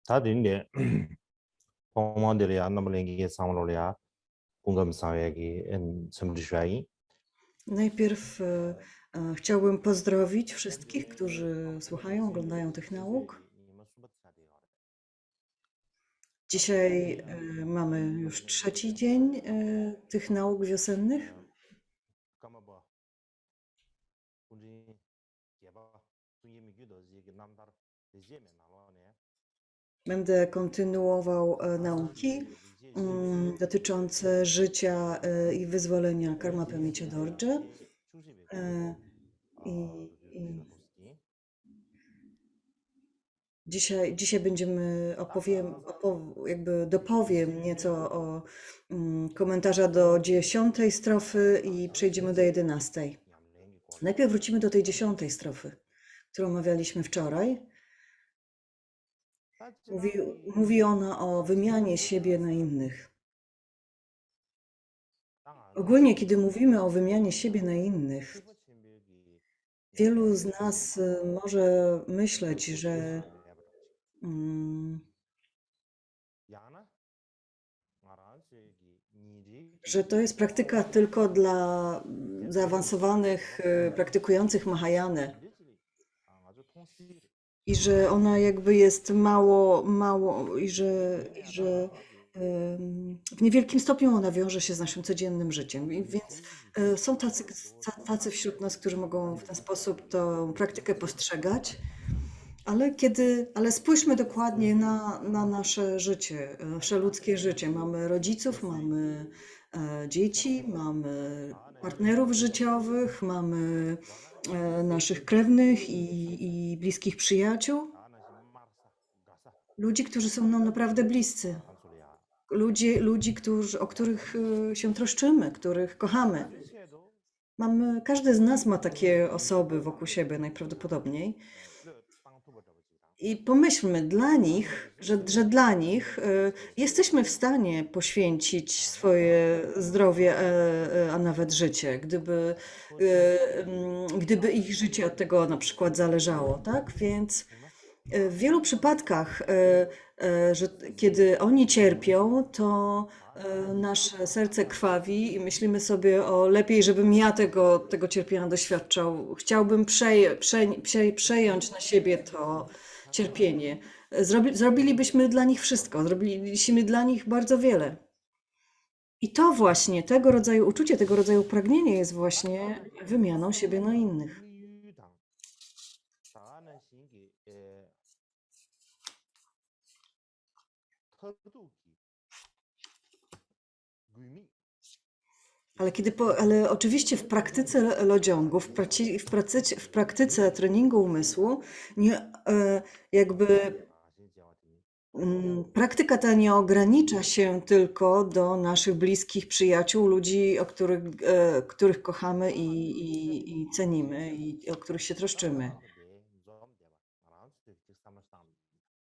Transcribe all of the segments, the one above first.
다들 포모들이야 넘을랭기 상물로야 공감 사회기 점주샤이 Najpierw chciałbym pozdrowić wszystkich, którzy słuchają, oglądają tych nauk. Dzisiaj mamy już trzeci dzień tych nauk wiosennych. Będę kontynuował nauki dotyczące życia i wyzwolenia karma pamięci Dorje. I dzisiaj będziemy jakby dopowiem nieco o komentarza do 10 strofy i przejdziemy do 11. Najpierw wrócimy do tej 10 strofy, którą omawialiśmy wczoraj. Mówi ona o wymianie siebie na innych. Ogólnie, kiedy mówimy o wymianie siebie na innych, wielu z nas może myśleć, że to jest praktyka tylko dla zaawansowanych, praktykujących Mahajanę i że ona jakby jest mało i że w niewielkim stopniu ona wiąże się z naszym codziennym życiem. Więc są tacy wśród nas, którzy mogą w ten sposób tę praktykę postrzegać. Ale spójrzmy dokładnie na nasze życie, nasze ludzkie życie. Mamy rodziców, mamy dzieci, mamy partnerów życiowych, mamy naszych krewnych i bliskich przyjaciół. Ludzi, którzy są nam naprawdę bliscy. Ludzi, o których się troszczymy, których kochamy. Każdy z nas ma takie osoby wokół siebie najprawdopodobniej. I pomyślmy dla nich, że dla nich jesteśmy w stanie poświęcić swoje zdrowie, a nawet życie, gdyby ich życie od tego na przykład zależało, tak? Więc w wielu przypadkach, że kiedy oni cierpią, to nasze serce krwawi i myślimy sobie o lepiej, żebym ja tego cierpienia doświadczał. Chciałbym przejąć na siebie to cierpienie. Zrobilibyśmy dla nich wszystko, zrobiliśmy dla nich bardzo wiele. I to właśnie, tego rodzaju uczucie, tego rodzaju pragnienie jest właśnie wymianą siebie na innych. Ale oczywiście w praktyce lodziągu, w praktyce treningu umysłu, praktyka ta nie ogranicza się tylko do naszych bliskich przyjaciół, ludzi, których kochamy i cenimy i o których się troszczymy.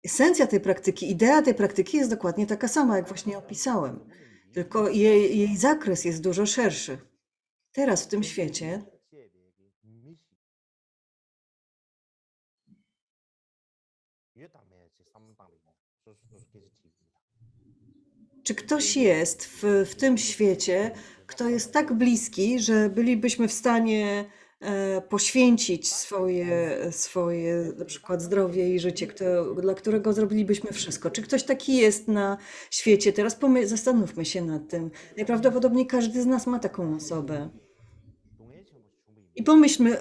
Esencja tej praktyki, idea tej praktyki jest dokładnie taka sama, jak właśnie opisałem, tylko jej zakres jest dużo szerszy. Teraz w tym świecie czy ktoś jest w tym świecie, kto jest tak bliski, że bylibyśmy w stanie poświęcić swoje na przykład zdrowie i życie, dla którego zrobilibyśmy wszystko. Czy ktoś taki jest na świecie? Teraz zastanówmy się nad tym. Najprawdopodobniej każdy z nas ma taką osobę. I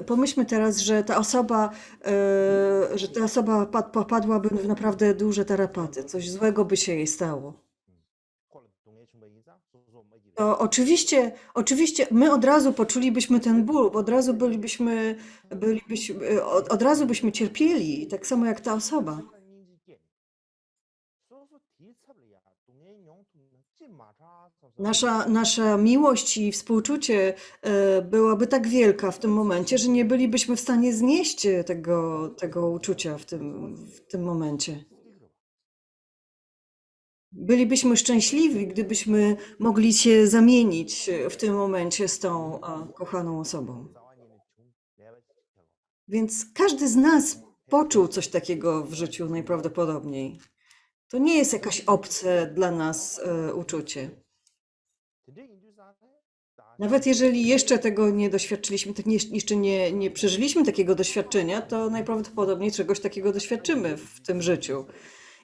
pomyślmy teraz, że ta osoba popadłaby w naprawdę duże tarapaty, coś złego by się jej stało. To oczywiście my od razu poczulibyśmy ten ból, bo od razu byśmy cierpieli, tak samo jak ta osoba. Nasza miłość i współczucie byłaby tak wielka w tym momencie, że nie bylibyśmy w stanie znieść tego uczucia w tym momencie. Bylibyśmy szczęśliwi, gdybyśmy mogli się zamienić w tym momencie z tą kochaną osobą. Więc każdy z nas poczuł coś takiego w życiu najprawdopodobniej. To nie jest jakaś obce dla nas uczucie. Nawet jeżeli jeszcze tego nie doświadczyliśmy, tak jeszcze nie przeżyliśmy takiego doświadczenia, to najprawdopodobniej czegoś takiego doświadczymy w tym życiu.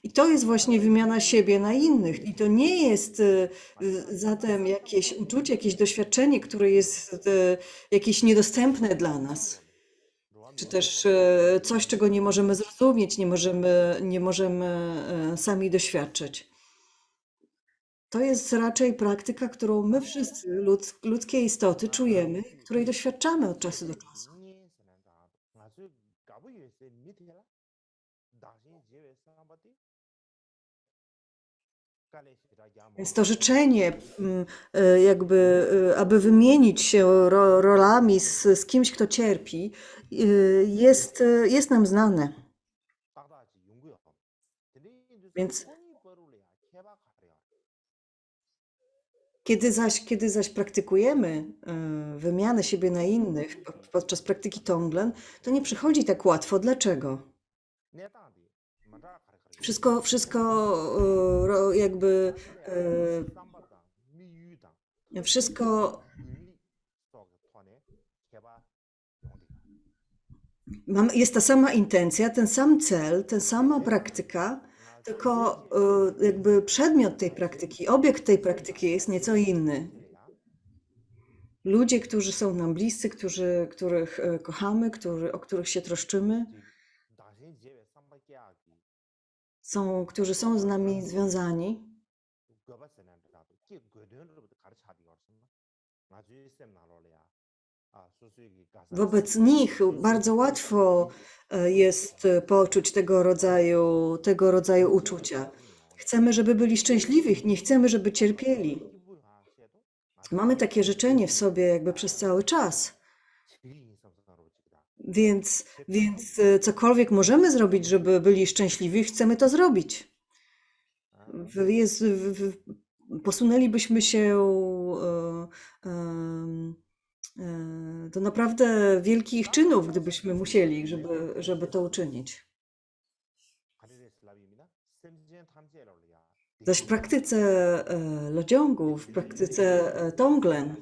I to jest właśnie wymiana siebie na innych. I to nie jest zatem jakieś uczucie, jakieś doświadczenie, które jest jakieś niedostępne dla nas. Czy też coś, czego nie możemy zrozumieć, nie możemy sami doświadczyć. To jest raczej praktyka, którą my wszyscy, ludzkie istoty, czujemy, której doświadczamy od czasu do czasu. Więc to życzenie, jakby, aby wymienić się rolami z kimś, kto cierpi, jest nam znane. Więc kiedy zaś praktykujemy wymianę siebie na innych podczas praktyki Tonglen, to nie przychodzi tak łatwo. Dlaczego? Wszystko jakby wszystko jest ta sama intencja, ten sam cel, ta sama praktyka, tylko jakby przedmiot tej praktyki, obiekt tej praktyki jest nieco inny. Ludzie, którzy są nam bliscy, których kochamy, o których się troszczymy, którzy są z nami związani, wobec nich bardzo łatwo jest poczuć tego rodzaju uczucia. Chcemy, żeby byli szczęśliwi, nie chcemy, żeby cierpieli. Mamy takie życzenie w sobie jakby przez cały czas. Więc cokolwiek możemy zrobić, żeby byli szczęśliwi, chcemy to zrobić. Posunęlibyśmy się do naprawdę wielkich czynów, gdybyśmy musieli, żeby to uczynić. Zaś w praktyce Lodziągu, w praktyce Tonglen,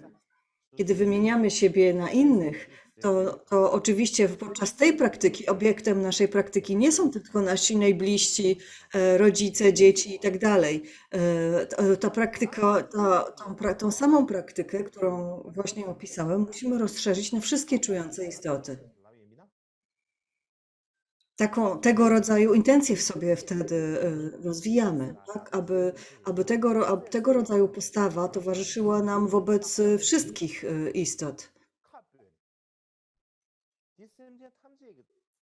kiedy wymieniamy siebie na innych, to oczywiście podczas tej praktyki obiektem naszej praktyki nie są tylko nasi najbliżsi, rodzice, dzieci i tak dalej. Ta praktyka, tą samą praktykę, którą właśnie opisałem, musimy rozszerzyć na wszystkie czujące istoty. Tego rodzaju intencje w sobie wtedy rozwijamy, tak? Aby tego rodzaju postawa towarzyszyła nam wobec wszystkich istot.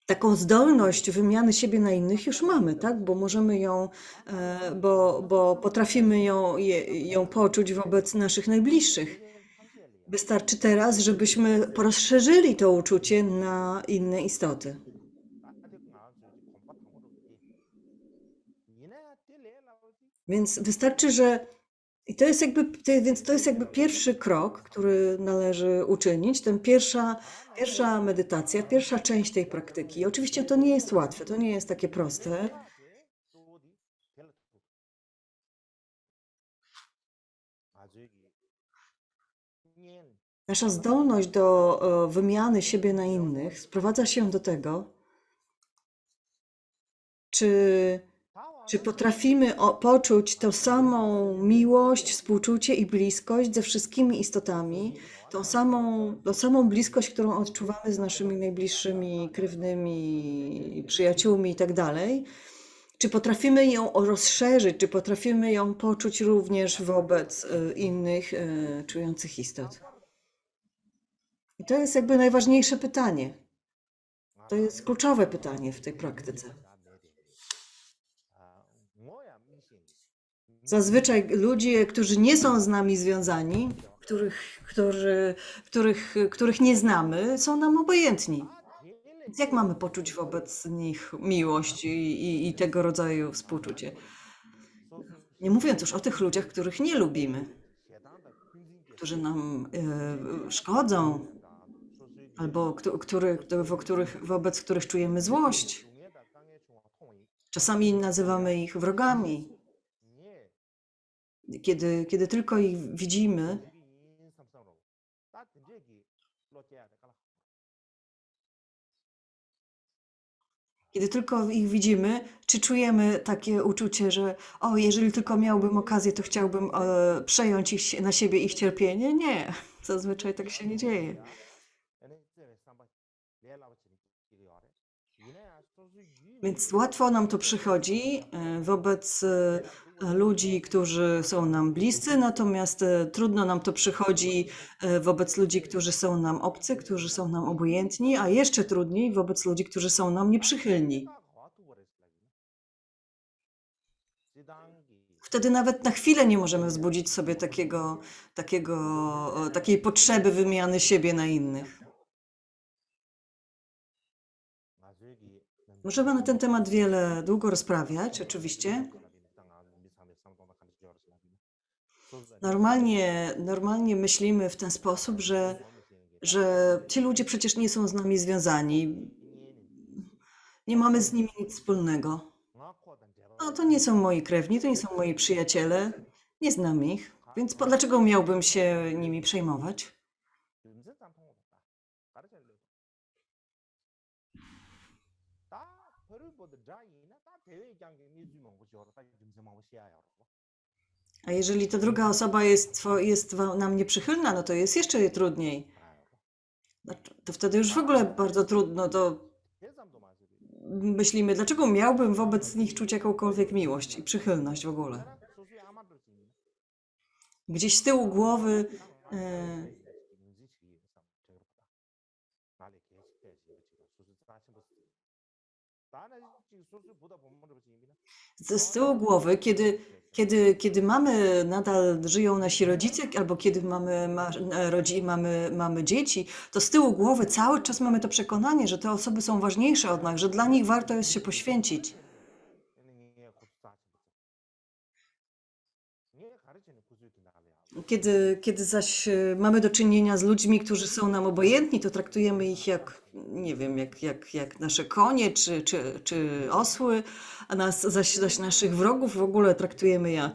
Taką zdolność wymiany siebie na innych już mamy, tak? Bo możemy bo potrafimy ją poczuć wobec naszych najbliższych. Wystarczy teraz, żebyśmy rozszerzyli to uczucie na inne istoty. Więc wystarczy, że więc to jest jakby pierwszy krok, który należy uczynić, pierwsza medytacja, pierwsza część tej praktyki. Oczywiście to nie jest łatwe, to nie jest takie proste. Nasza zdolność do wymiany siebie na innych sprowadza się do tego, czy potrafimy poczuć tą samą miłość, współczucie i bliskość ze wszystkimi istotami, tą samą bliskość, którą odczuwamy z naszymi najbliższymi krewnymi, przyjaciółmi i tak dalej. Czy potrafimy ją rozszerzyć, czy potrafimy ją poczuć również wobec innych czujących istot? I to jest jakby najważniejsze pytanie. To jest kluczowe pytanie w tej praktyce. Zazwyczaj ludzie, którzy nie są z nami związani, których nie znamy, są nam obojętni. Więc jak mamy poczuć wobec nich miłość i tego rodzaju współczucie? Nie mówiąc już o tych ludziach, których nie lubimy, którzy nam szkodzą, albo wobec których czujemy złość. Czasami nazywamy ich wrogami. Kiedy tylko ich widzimy, czy czujemy takie uczucie, że o, jeżeli tylko miałbym okazję, to chciałbym przejąć na siebie ich cierpienie? Nie, zazwyczaj tak się nie dzieje. Więc łatwo nam to przychodzi wobec ludzi, którzy są nam bliscy, natomiast trudno nam to przychodzi wobec ludzi, którzy są nam obcy, którzy są nam obojętni, a jeszcze trudniej wobec ludzi, którzy są nam nieprzychylni. Wtedy nawet na chwilę nie możemy wzbudzić sobie takiej potrzeby wymiany siebie na innych. Możemy na ten temat długo rozprawiać, oczywiście. Normalnie myślimy w ten sposób, że ci ludzie przecież nie są z nami związani. Nie mamy z nimi nic wspólnego. No, to nie są moi krewni, to nie są moi przyjaciele. Nie znam ich, więc dlaczego miałbym się nimi przejmować? A jeżeli ta druga osoba jest nam nieprzychylna, no to jest jeszcze trudniej. To wtedy już w ogóle bardzo trudno, to myślimy, dlaczego miałbym wobec nich czuć jakąkolwiek miłość i przychylność w ogóle. Gdzieś z tyłu głowy z tyłu głowy, kiedy nadal żyją nasi rodzice, albo kiedy mamy dzieci, to z tyłu głowy cały czas mamy to przekonanie, że te osoby są ważniejsze od nas, że dla nich warto jest się poświęcić. Kiedy zaś mamy do czynienia z ludźmi, którzy są nam obojętni, to traktujemy ich jak, nie wiem, jak nasze konie czy osły, a zaś naszych wrogów w ogóle traktujemy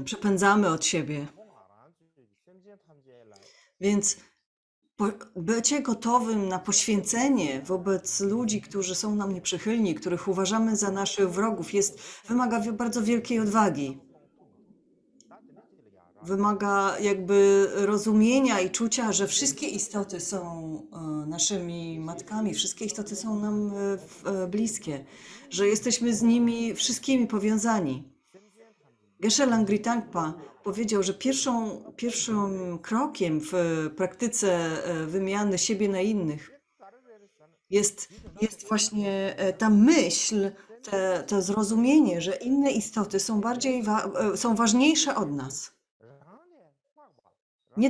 przepędzamy od siebie. Więc bycie gotowym na poświęcenie wobec ludzi, którzy są nam nieprzychylni, których uważamy za naszych wrogów, wymaga bardzo wielkiej odwagi. Wymaga jakby rozumienia i czucia, że wszystkie istoty są naszymi matkami, wszystkie istoty są nam bliskie, że jesteśmy z nimi wszystkimi powiązani. Geshe Langri Tangpa powiedział, że pierwszym krokiem w praktyce wymiany siebie na innych jest właśnie ta myśl, to zrozumienie, że inne istoty są ważniejsze od nas. Nie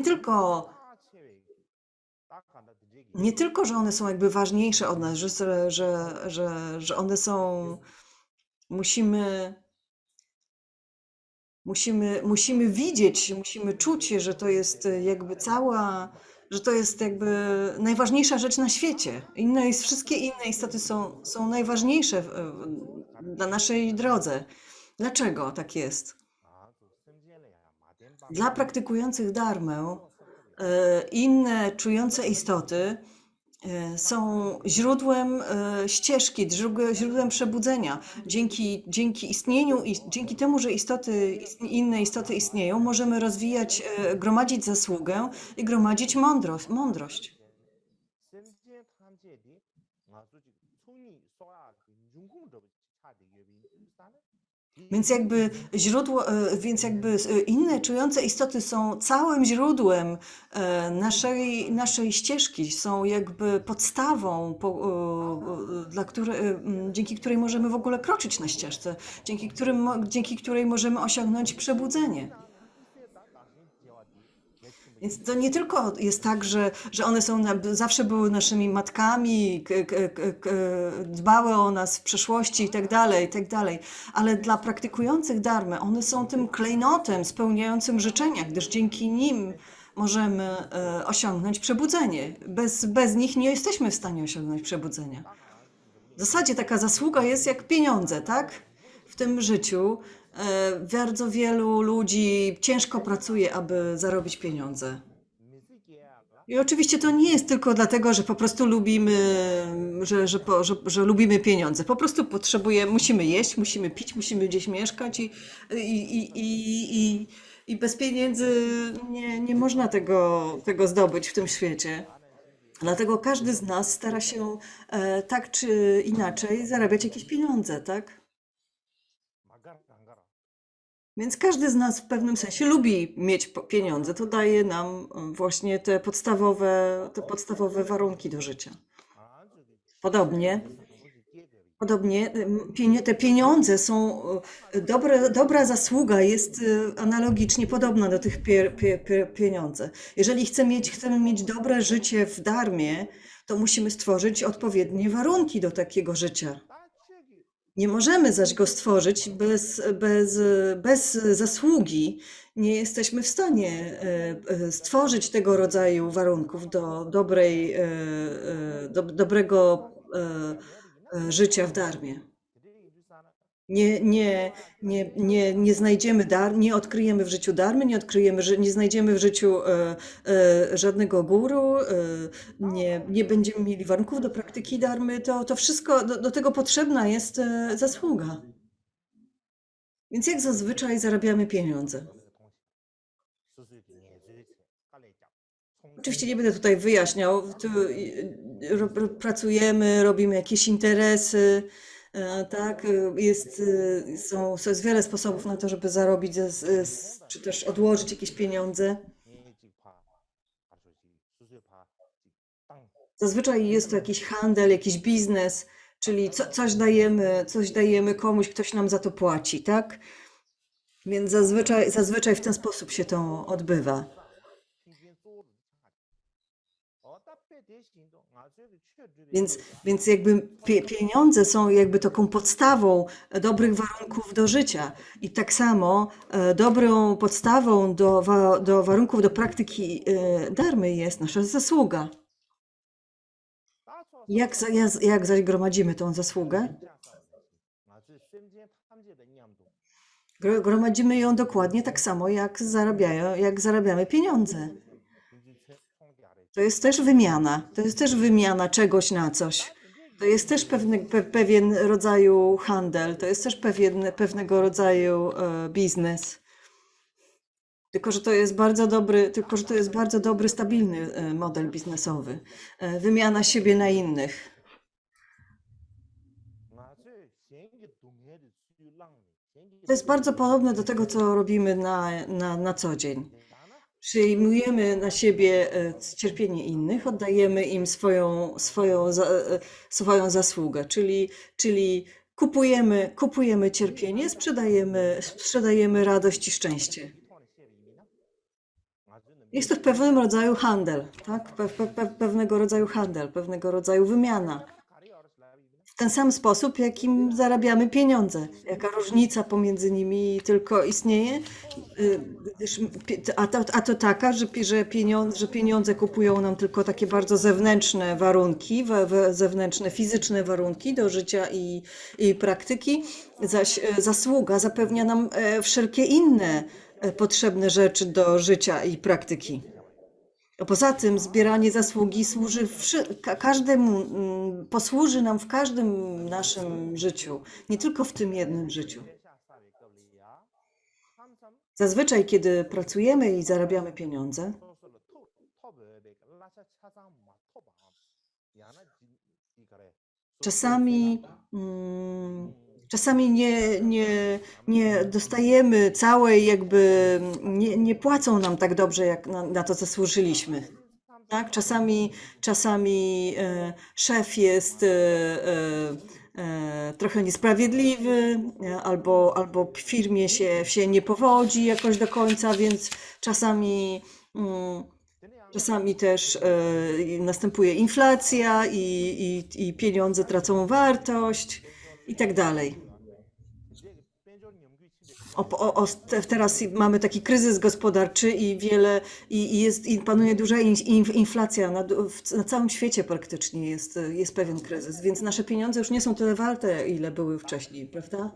tylko, że one są jakby ważniejsze od nas, że one są, musimy widzieć, musimy czuć, że to jest jakby najważniejsza rzecz na świecie. Wszystkie inne istoty są najważniejsze na naszej drodze. Dlaczego tak jest? Dla praktykujących dharmę inne czujące istoty są źródłem ścieżki, źródłem przebudzenia. Dzięki istnieniu i dzięki temu, że inne istoty istnieją, możemy rozwijać, gromadzić zasługę i gromadzić mądrość. Więc jakby inne czujące istoty są całym źródłem naszej ścieżki, są jakby podstawą, dzięki której możemy w ogóle kroczyć na ścieżce, dzięki której możemy osiągnąć przebudzenie. Więc to nie tylko jest tak, że one zawsze były naszymi matkami, dbały o nas w przeszłości i tak dalej, ale dla praktykujących dharmę one są tym klejnotem spełniającym życzenia, gdyż dzięki nim możemy osiągnąć przebudzenie. Bez nich nie jesteśmy w stanie osiągnąć przebudzenia. zasadzie taka zasługa jest jak pieniądze, tak? W tym życiu bardzo wielu ludzi ciężko pracuje, aby zarobić pieniądze. I oczywiście to nie jest tylko dlatego, że po prostu lubimy, że lubimy pieniądze. Po prostu potrzebujemy, musimy jeść, musimy pić, musimy gdzieś mieszkać i, i, i, i bez pieniędzy nie można tego zdobyć w tym świecie. Dlatego każdy z nas stara się tak czy inaczej zarabiać jakieś pieniądze, tak? Więc każdy z nas w pewnym sensie lubi mieć pieniądze. To daje nam właśnie te podstawowe warunki do życia. Podobnie, podobnie, te pieniądze są dobra zasługa jest analogicznie podobna do tych pieniędzy. Jeżeli chcemy mieć dobre życie w darmie, to musimy stworzyć odpowiednie warunki do takiego życia. Nie możemy zaś go stworzyć bez zasługi. Nie jesteśmy w stanie stworzyć tego rodzaju warunków do dobrego życia w darmie. Nie znajdziemy nie odkryjemy w życiu darmy, nie znajdziemy w życiu żadnego guru, nie będziemy mieli warunków do praktyki darmy. To wszystko, do tego potrzebna jest zasługa. Więc jak zazwyczaj zarabiamy pieniądze. Oczywiście nie będę tutaj wyjaśniał. Pracujemy, robimy jakieś interesy, tak? Jest wiele sposobów na to, żeby zarobić, czy też odłożyć jakieś pieniądze. Zazwyczaj jest to jakiś handel, jakiś biznes, czyli coś dajemy komuś, ktoś nam za to płaci, tak? Więc zazwyczaj w ten sposób się to odbywa. Więc jakby pieniądze są jakby taką podstawą dobrych warunków do życia. I tak samo dobrą podstawą do warunków do praktyki darmy jest nasza zasługa. Jak zaś gromadzimy tą zasługę? Gromadzimy ją dokładnie tak samo, jak zarabiamy pieniądze. To jest też wymiana. To jest też wymiana czegoś na coś. To jest też pewien rodzaju handel. To jest też pewnego rodzaju biznes. Tylko, że to jest bardzo dobry, stabilny model biznesowy. Wymiana siebie na innych. To jest bardzo podobne do tego, co robimy na co dzień. Przyjmujemy na siebie cierpienie innych, oddajemy im swoją zasługę, czyli kupujemy cierpienie, sprzedajemy radość i szczęście. Jest to pewnego rodzaju handel, tak? Pewnego rodzaju handel, pewnego rodzaju wymiana. W ten sam sposób, jakim zarabiamy pieniądze. Jaka różnica pomiędzy nimi tylko istnieje? A to taka, że pieniądze kupują nam tylko takie bardzo zewnętrzne warunki, zewnętrzne fizyczne warunki do życia i praktyki, zaś zasługa zapewnia nam wszelkie inne potrzebne rzeczy do życia i praktyki. A poza tym zbieranie zasługi posłuży nam w każdym naszym życiu, nie tylko w tym jednym życiu. Zazwyczaj, kiedy pracujemy i zarabiamy pieniądze, czasami, czasami nie dostajemy całej nie płacą nam tak dobrze, jak na to zasłużyliśmy. Tak? Czasami szef jest trochę niesprawiedliwy, albo w firmie się nie powodzi jakoś do końca, więc czasami też następuje inflacja i pieniądze tracą wartość i tak dalej. Teraz mamy taki kryzys gospodarczy i panuje duża inflacja. Na całym świecie praktycznie jest pewien kryzys, więc nasze pieniądze już nie są tyle warte, ile były wcześniej, prawda?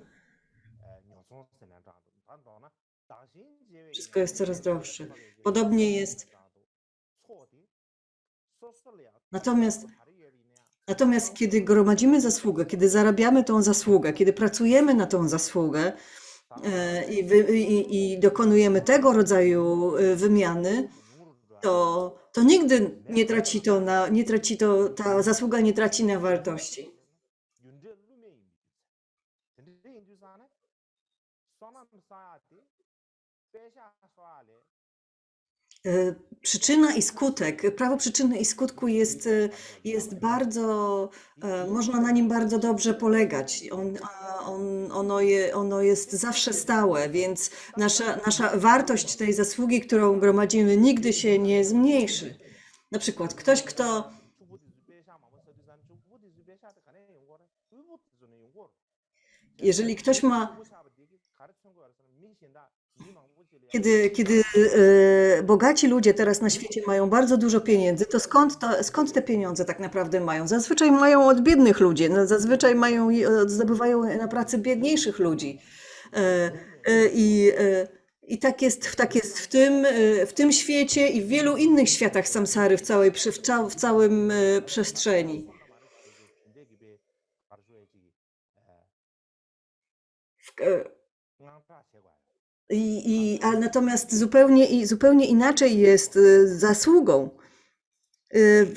Wszystko jest coraz droższe. Podobnie jest. Natomiast kiedy gromadzimy zasługę, kiedy zarabiamy tą zasługę, kiedy pracujemy na tą zasługę i dokonujemy tego rodzaju wymiany, to nigdy ta zasługa nie traci na wartości. Przyczyna i skutek, prawo przyczyny i skutku jest bardzo, można na nim bardzo dobrze polegać. Ono jest zawsze stałe, więc nasza wartość tej zasługi, którą gromadzimy, nigdy się nie zmniejszy. Na przykład ktoś, kto jeżeli ktoś ma Kiedy bogaci ludzie teraz na świecie mają bardzo dużo pieniędzy, to skąd te pieniądze tak naprawdę mają? Zazwyczaj mają od biednych ludzi, no zazwyczaj zdobywają na pracy biedniejszych ludzi. E, I tak jest w tym świecie i w wielu innych światach samsary, w całym przestrzeni. W- Ale natomiast zupełnie inaczej jest z zasługą.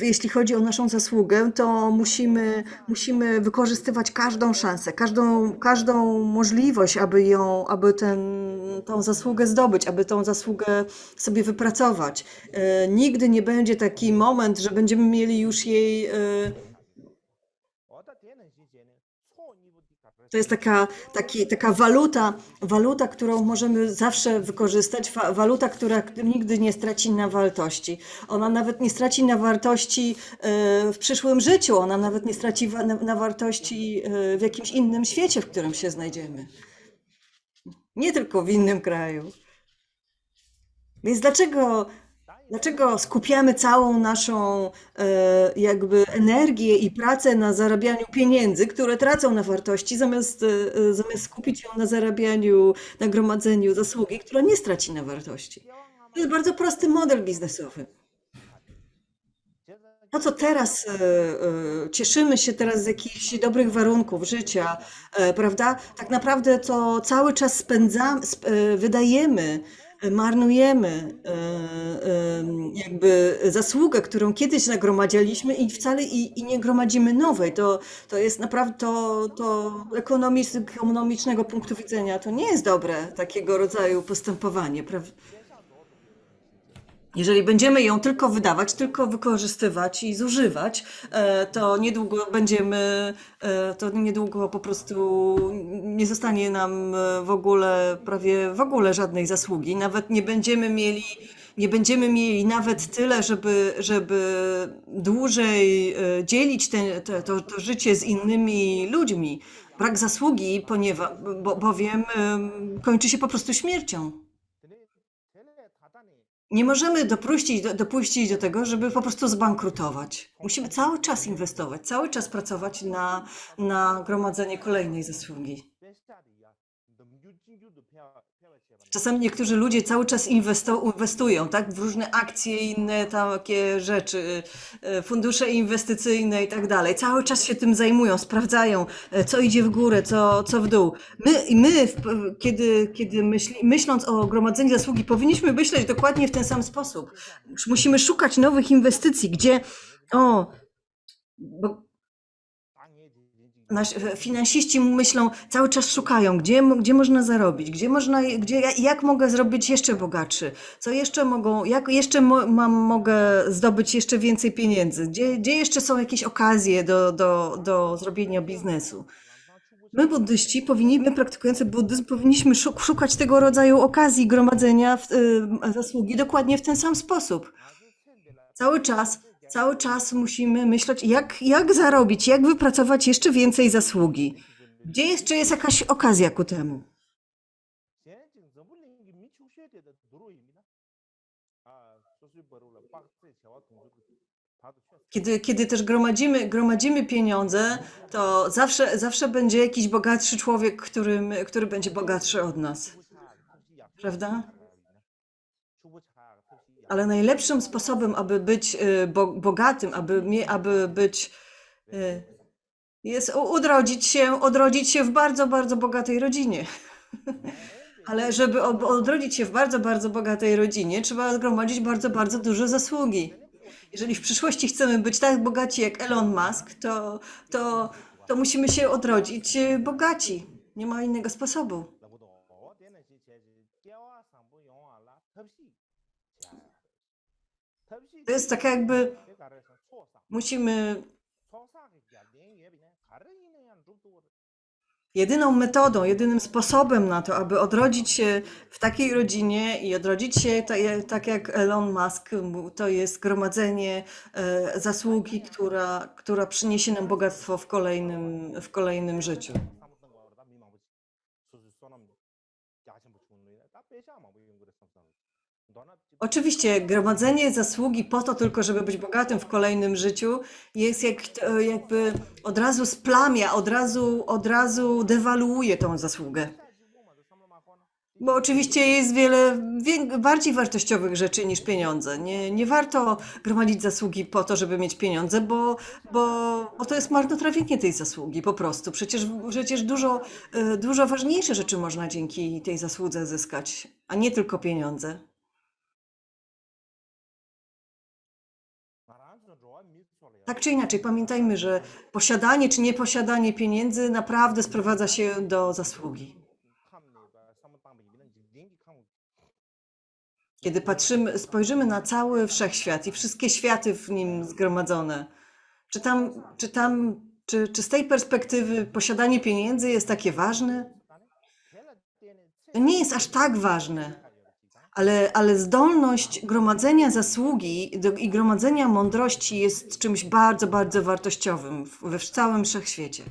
Jeśli chodzi o naszą zasługę, to musimy wykorzystywać każdą szansę, każdą możliwość, aby tą zasługę zdobyć, aby tą zasługę sobie wypracować. Nigdy nie będzie taki moment, że będziemy mieli już jej. To jest taka waluta, którą możemy zawsze wykorzystać, waluta, która nigdy nie straci na wartości. Ona nawet nie straci na wartości w przyszłym życiu, ona nawet nie straci na wartości w jakimś innym świecie, w którym się znajdziemy. Nie tylko w innym kraju. Więc dlaczego skupiamy całą naszą jakby energię i pracę na zarabianiu pieniędzy, które tracą na wartości, zamiast skupić ją na zarabianiu, na gromadzeniu zasługi, która nie straci na wartości? To jest bardzo prosty model biznesowy. To, co teraz cieszymy się teraz z jakichś dobrych warunków życia, prawda? Tak naprawdę to cały czas wydajemy, marnujemy jakby zasługę, którą kiedyś nagromadziliśmy i wcale i nie gromadzimy nowej. To jest naprawdę, z ekonomicznego punktu widzenia to nie jest dobre takiego rodzaju postępowanie, prawda? Jeżeli będziemy ją tylko wydawać, tylko wykorzystywać i zużywać, to niedługo po prostu nie zostanie nam prawie w ogóle żadnej zasługi. Nawet nie będziemy mieli nawet tyle, żeby dłużej dzielić to życie z innymi ludźmi. Brak zasługi, bowiem kończy się po prostu śmiercią. Nie możemy dopuścić do tego, żeby po prostu zbankrutować. Musimy cały czas inwestować, cały czas pracować na gromadzenie kolejnej zasługi. Czasami niektórzy ludzie cały czas inwestują, tak, w różne akcje i inne takie rzeczy, fundusze inwestycyjne i tak dalej. Cały czas się tym zajmują, sprawdzają, co idzie w górę, co w dół. Kiedy myśląc o gromadzeniu zasługi, powinniśmy myśleć dokładnie w ten sam sposób. Musimy szukać nowych inwestycji, bo finansiści myślą, cały czas szukają, gdzie można zarobić, jak mogę zrobić jeszcze bogatszy, co jeszcze jak jeszcze mogę zdobyć jeszcze więcej pieniędzy, gdzie jeszcze są jakieś okazje do zrobienia biznesu. My praktykujący buddyzm, powinniśmy szukać tego rodzaju okazji gromadzenia zasługi dokładnie w ten sam sposób. Cały czas musimy myśleć, jak zarobić, jak wypracować jeszcze więcej zasługi. Gdzie jeszcze jest jakaś okazja ku temu? Kiedy też gromadzimy pieniądze, to zawsze będzie jakiś bogatszy człowiek, który będzie bogatszy od nas, prawda? Ale najlepszym sposobem, aby być bogatym, aby być, y, jest odrodzić się w bardzo, bardzo bogatej rodzinie. Ale żeby odrodzić się w bardzo, bardzo bogatej rodzinie, trzeba zgromadzić bardzo, bardzo duże zasługi. Jeżeli w przyszłości chcemy być tak bogaci jak Elon Musk, to, to musimy się odrodzić bogaci. Nie ma innego sposobu. To jest tak jakby musimy. Jedyną metodą, jedynym sposobem na to, aby odrodzić się w takiej rodzinie i odrodzić się tak jak Elon Musk, to jest gromadzenie zasługi, która przyniesie nam bogactwo w kolejnym życiu. Oczywiście gromadzenie zasługi po to tylko, żeby być bogatym w kolejnym życiu, jest jakby od razu splamia, od razu dewaluuje tą zasługę. Bo oczywiście jest wiele bardziej wartościowych rzeczy niż pieniądze. Nie warto gromadzić zasługi po to, żeby mieć pieniądze, bo to jest marnotrawienie tej zasługi po prostu. Przecież dużo ważniejsze rzeczy można dzięki tej zasłudze zyskać, a nie tylko pieniądze. Tak czy inaczej, pamiętajmy, że posiadanie czy nieposiadanie pieniędzy naprawdę sprowadza się do zasługi. Kiedy spojrzymy na cały wszechświat i wszystkie światy w nim zgromadzone, czy z tej perspektywy posiadanie pieniędzy jest takie ważne? To nie jest aż tak ważne. Ale zdolność gromadzenia zasługi i gromadzenia mądrości jest czymś bardzo, bardzo wartościowym we całym wszechświecie.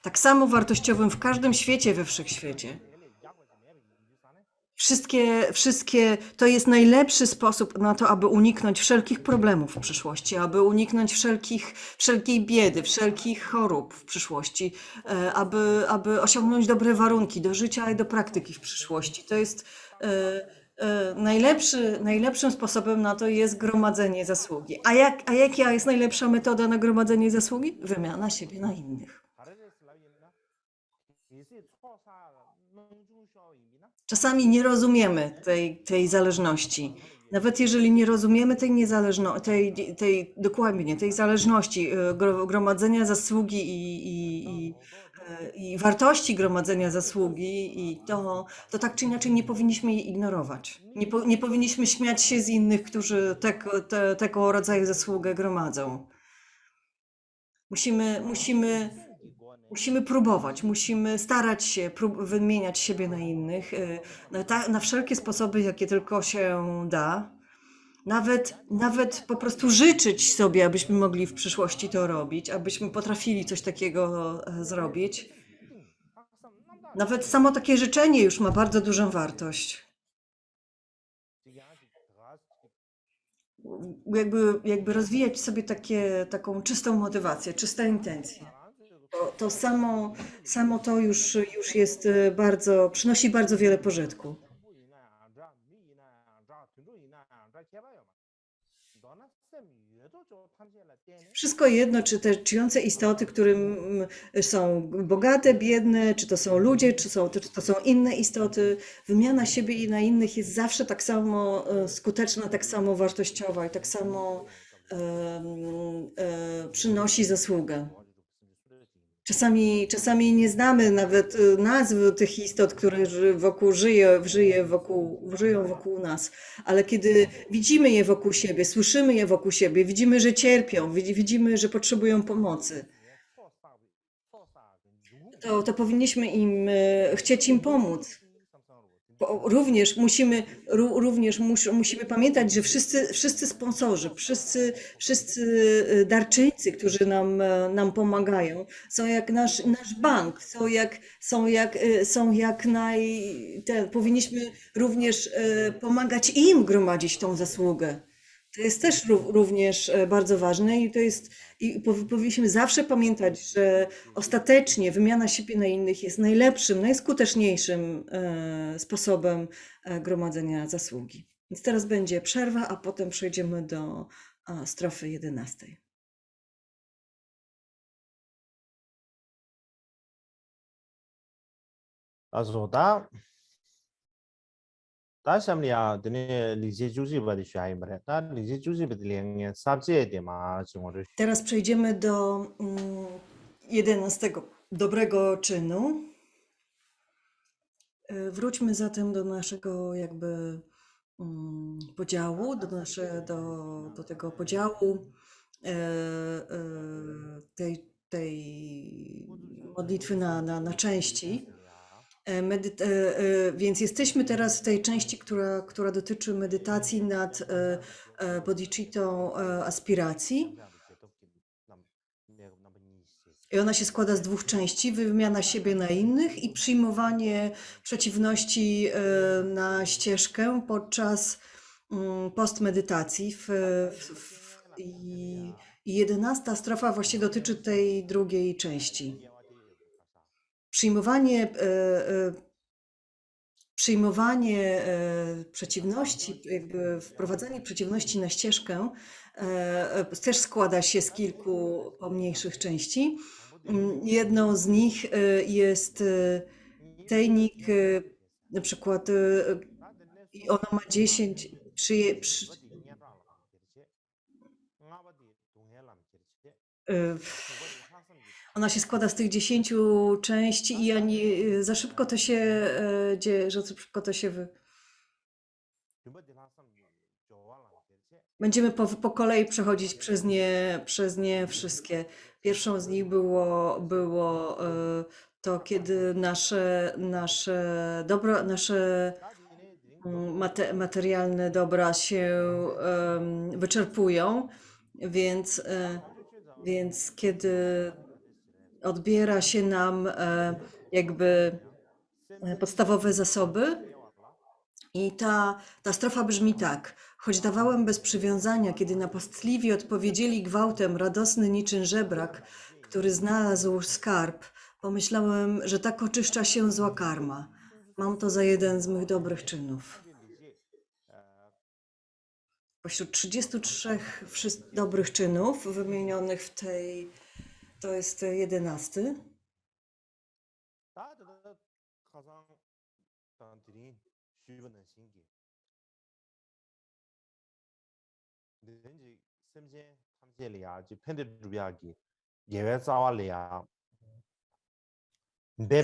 Tak samo wartościowym w każdym świecie we wszechświecie. Wszystkie to jest najlepszy sposób na to, aby uniknąć wszelkich problemów w przyszłości, aby uniknąć wszelkiej biedy, wszelkich chorób w przyszłości, aby osiągnąć dobre warunki do życia i do praktyki w przyszłości. To jest najlepszym sposobem na to jest gromadzenie zasługi. A jaka jest najlepsza metoda na gromadzenie zasługi? Wymiana siebie na innych. Czasami nie rozumiemy tej zależności. Nawet jeżeli nie rozumiemy tej zależności, gromadzenia zasługi i wartości gromadzenia zasługi, to tak czy inaczej nie powinniśmy jej ignorować. Nie powinniśmy śmiać się z innych, którzy tego rodzaju zasługę gromadzą. Musimy próbować, musimy starać się wymieniać siebie na innych, na wszelkie sposoby, jakie tylko się da. Nawet po prostu życzyć sobie, abyśmy mogli w przyszłości to robić, abyśmy potrafili coś takiego zrobić. Nawet samo takie życzenie już ma bardzo dużą wartość. Jakby rozwijać sobie taką czystą motywację, czyste intencje. To samo to już jest przynosi bardzo wiele pożytku. Wszystko jedno, czy te czyjące istoty, którym są bogate, biedne, czy to są ludzie, czy to są inne istoty, wymiana siebie i na innych jest zawsze tak samo skuteczna, tak samo wartościowa i tak samo przynosi zasługę. Czasami nie znamy nawet nazw tych istot, które żyją wokół nas, ale kiedy widzimy je wokół siebie, słyszymy je wokół siebie, widzimy, że cierpią, widzimy, że potrzebują pomocy, to powinniśmy chcieć im pomóc. musimy pamiętać, że wszyscy sponsorzy, wszyscy darczyńcy, którzy nam pomagają, są jak nasz bank, powinniśmy również pomagać im gromadzić tą zasługę. To jest też również bardzo ważne powinniśmy zawsze pamiętać, że ostatecznie wymiana siebie na innych jest najlepszym, najskuteczniejszym sposobem gromadzenia zasługi. Więc teraz będzie przerwa, a potem przejdziemy do strofy 11. 아소다 다시함리아 드네 리제 주지바디 샤이브레 다 리제 주지바디 랭게 삽제에데마 중어를 Teraz przejdziemy do 11 dobrego czynu. Wróćmy zatem do naszego jakby podziału, do tego podziału tej modlitwy na części. Więc jesteśmy teraz w tej części, która dotyczy medytacji nad bodhicittą aspiracji. I ona się składa z dwóch części: wymiana siebie na innych i przyjmowanie przeciwności na ścieżkę podczas postmedytacji. I 11 strofa właśnie dotyczy tej drugiej części. Przyjmowanie przeciwności, jakby wprowadzanie przeciwności na ścieżkę też składa się z kilku pomniejszych części. Jedną z nich jest tejnik, na przykład, i ona ma 10 ona się składa z tych 10 części i za szybko to się dzieje, że za szybko to się Będziemy po kolei przechodzić przez nie wszystkie. Pierwszą z nich było to, kiedy nasze materialne dobra się wyczerpują, więc kiedy odbiera się nam jakby podstawowe zasoby. I ta strofa brzmi tak: choć dawałem bez przywiązania, kiedy napastliwi odpowiedzieli gwałtem, radosny niczym żebrak, który znalazł skarb, pomyślałem, że tak oczyszcza się zła karma. Mam to za jeden z mych dobrych czynów. Pośród 33 dobrych czynów wymienionych w tej, to jest 11. Tak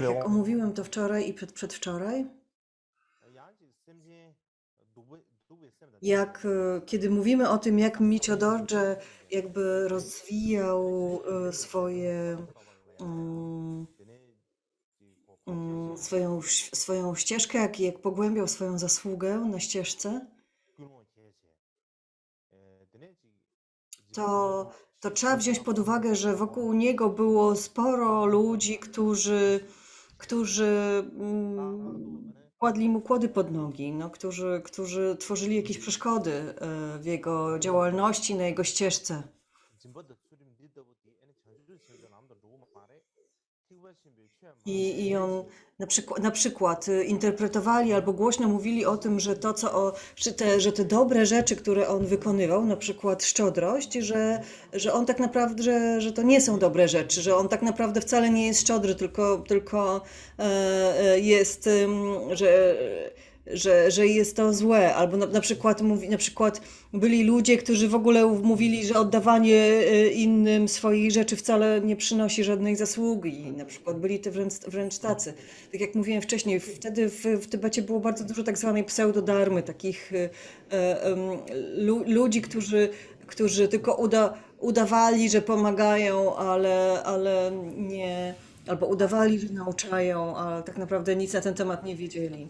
jak omówiłem to wczoraj i przedwczoraj, kiedy mówimy o tym, jak Micho Dorje jakby rozwijał swoją ścieżkę, jak pogłębiał swoją zasługę na ścieżce, to trzeba wziąć pod uwagę, że wokół niego było sporo ludzi, którzy kładli mu kłody pod nogi, no, którzy tworzyli jakieś przeszkody w jego działalności, na jego ścieżce. I on na przykład interpretowali albo głośno mówili o tym, że że te dobre rzeczy, które on wykonywał, na przykład szczodrość, że on tak naprawdę, że to nie są dobre rzeczy, że on tak naprawdę wcale nie jest szczodry, tylko jest, że jest to złe. Albo na przykład byli ludzie, którzy w ogóle mówili, że oddawanie innym swoich rzeczy wcale nie przynosi żadnej zasługi. Na przykład byli wręcz tacy. Tak jak mówiłem wcześniej, wtedy w Tybecie było bardzo dużo tak zwanej pseudodarmy, takich ludzi, którzy tylko udawali, że pomagają, ale nie, albo udawali, że nauczają, ale tak naprawdę nic na ten temat nie wiedzieli.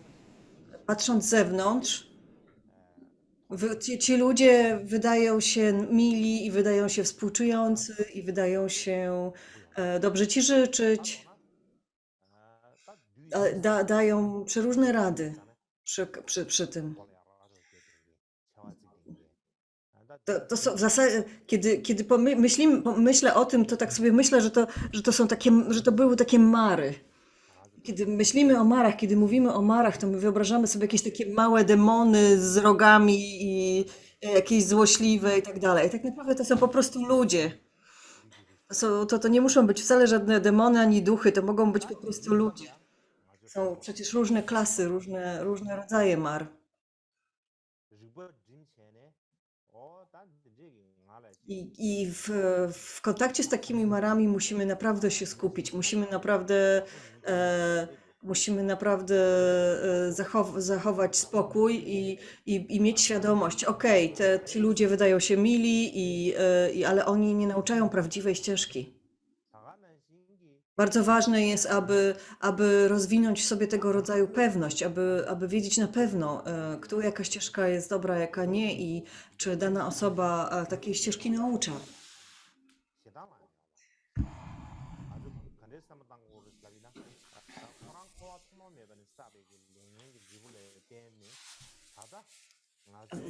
patrząc z zewnątrz, ci ludzie wydają się mili i wydają się współczujący i wydają się dobrze ci życzyć, dają przeróżne rady przy tym. To są w zasadzie, kiedy myślę o tym, to tak sobie myślę, że to są takie, że to były takie mary. Kiedy myślimy o marach, kiedy mówimy o marach, to my wyobrażamy sobie jakieś takie małe demony z rogami i jakieś złośliwe i tak dalej. Tak naprawdę to są po prostu ludzie. To nie muszą być wcale żadne demony ani duchy, to mogą być po prostu ludzie. Są przecież różne klasy, różne rodzaje mar. I w kontakcie z takimi marami musimy naprawdę się skupić, musimy naprawdę zachować spokój i mieć świadomość, okej, ci ludzie wydają się mili, ale oni nie nauczają prawdziwej ścieżki. Bardzo ważne jest, aby rozwinąć w sobie tego rodzaju pewność, aby wiedzieć na pewno, jaka ścieżka jest dobra, jaka nie i czy dana osoba takiej ścieżki naucza.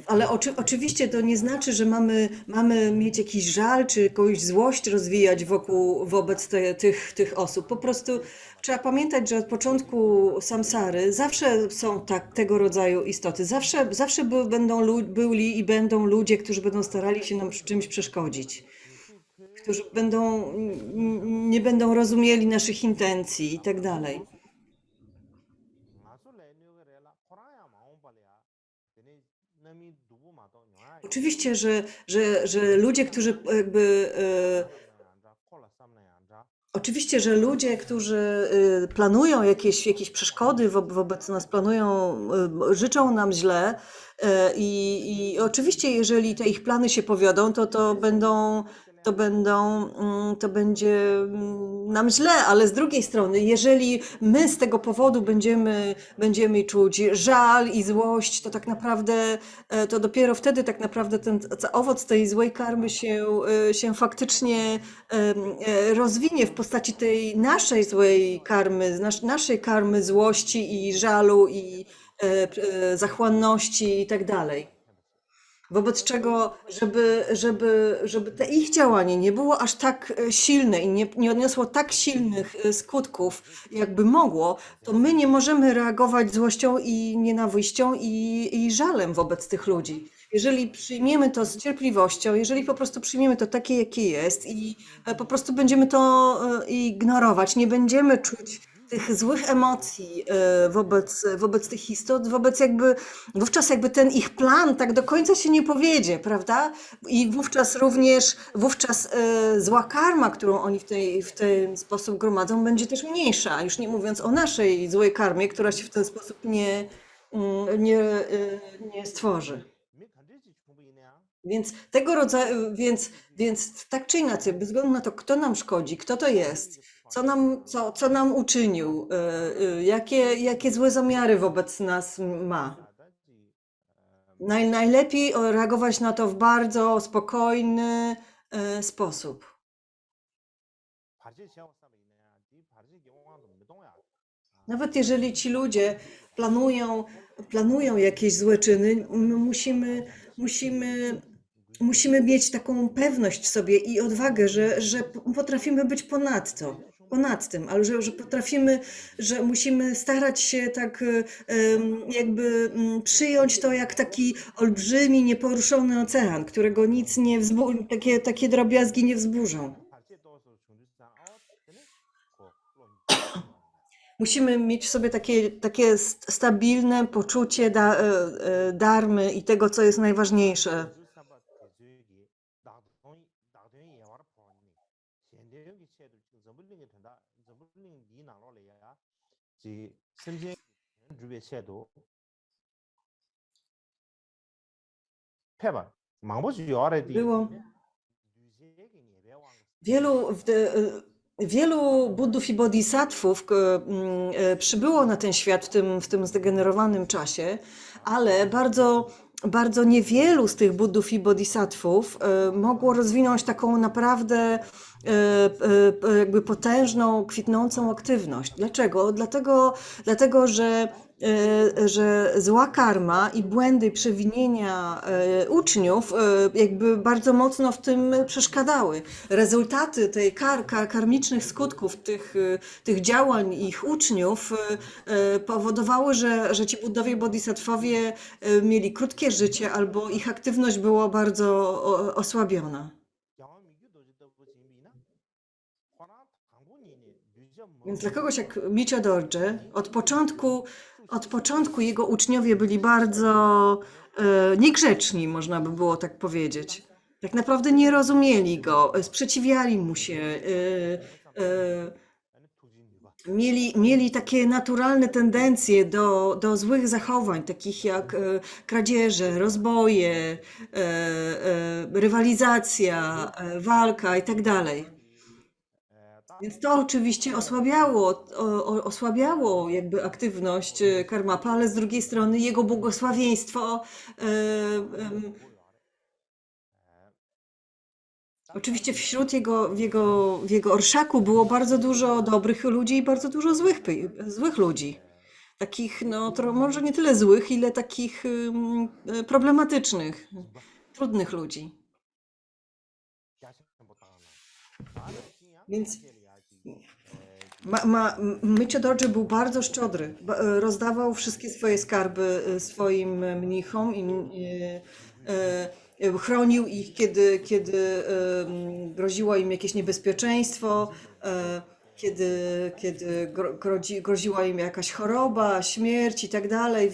Ale oczywiście to nie znaczy, że mamy mieć jakiś żal czy jakąś złość rozwijać wobec tych osób. Po prostu trzeba pamiętać, że od początku samsary zawsze są tego rodzaju istoty. Zawsze byli i będą ludzie, którzy będą starali się nam przy czymś przeszkodzić, którzy nie będą rozumieli naszych intencji i tak dalej. Oczywiście, że ludzie, którzy jakby. Oczywiście, że ludzie, którzy planują jakieś przeszkody wobec nas, życzą nam źle i oczywiście, jeżeli te ich plany się powiodą, to będzie nam źle, ale z drugiej strony, jeżeli my z tego powodu będziemy czuć żal i złość, to tak naprawdę, to dopiero wtedy tak naprawdę ten owoc tej złej karmy się faktycznie rozwinie w postaci tej naszej złej karmy, naszej karmy złości i żalu i zachłanności i tak dalej. Wobec czego, żeby te ich działanie nie było aż tak silne i nie odniosło tak silnych skutków, jakby mogło, to my nie możemy reagować złością i nienawiścią i żalem wobec tych ludzi. Jeżeli przyjmiemy to z cierpliwością, jeżeli po prostu przyjmiemy to takie, jakie jest i po prostu będziemy to ignorować, nie będziemy czuć tych złych emocji wobec tych istot, wówczas jakby ten ich plan tak do końca się nie powiedzie, prawda? I wówczas zła karma, którą oni w ten sposób gromadzą, będzie też mniejsza, już nie mówiąc o naszej złej karmie, która się w ten sposób nie stworzy. Więc tego rodzaju, więc tak czy inaczej, bez względu na to, kto nam szkodzi, kto to jest, co nam uczynił, jakie złe zamiary wobec nas ma. Najlepiej reagować na to w bardzo spokojny sposób. Nawet jeżeli ci ludzie planują jakieś złe czyny, musimy mieć taką pewność w sobie i odwagę, że potrafimy być ponad tym, ale że potrafimy, że musimy starać się tak jakby przyjąć to jak taki olbrzymi, nieporuszony ocean, którego nic nie takie drobiazgi nie wzburzą. Musimy mieć w sobie takie stabilne poczucie dharmy i tego, co jest najważniejsze. Było wielu wielu Buddów i Bodhisattvów przybyło na ten świat w tym zdegenerowanym czasie, ale bardzo niewielu z tych Buddów i Bodhisattvów mogło rozwinąć taką naprawdę jakby potężną, kwitnącą aktywność. Dlaczego? Dlatego że zła karma i błędy, przewinienia uczniów jakby bardzo mocno w tym przeszkadzały. Rezultaty tej karmicznych skutków tych działań ich uczniów powodowały, że ci Buddowie i Bodhisattwowie mieli krótkie życie albo ich aktywność była bardzo osłabiona. Więc dla kogoś jak Michio Dorje, od początku jego uczniowie byli bardzo niegrzeczni, można by było tak powiedzieć. Tak naprawdę nie rozumieli go, sprzeciwiali mu się, mieli takie naturalne tendencje do złych zachowań, takich jak kradzieże, rozboje, rywalizacja, walka itd. Więc to oczywiście osłabiało jakby aktywność Karmapa, ale z drugiej strony jego błogosławieństwo. Oczywiście w jego orszaku było bardzo dużo dobrych ludzi i bardzo dużo złych ludzi. Takich, no może nie tyle złych, ile takich problematycznych, trudnych ludzi. Więc Michio Dorje był bardzo szczodry. Rozdawał wszystkie swoje skarby swoim mnichom i chronił ich, kiedy groziło im jakieś niebezpieczeństwo, kiedy groziła im jakaś choroba, śmierć i tak dalej,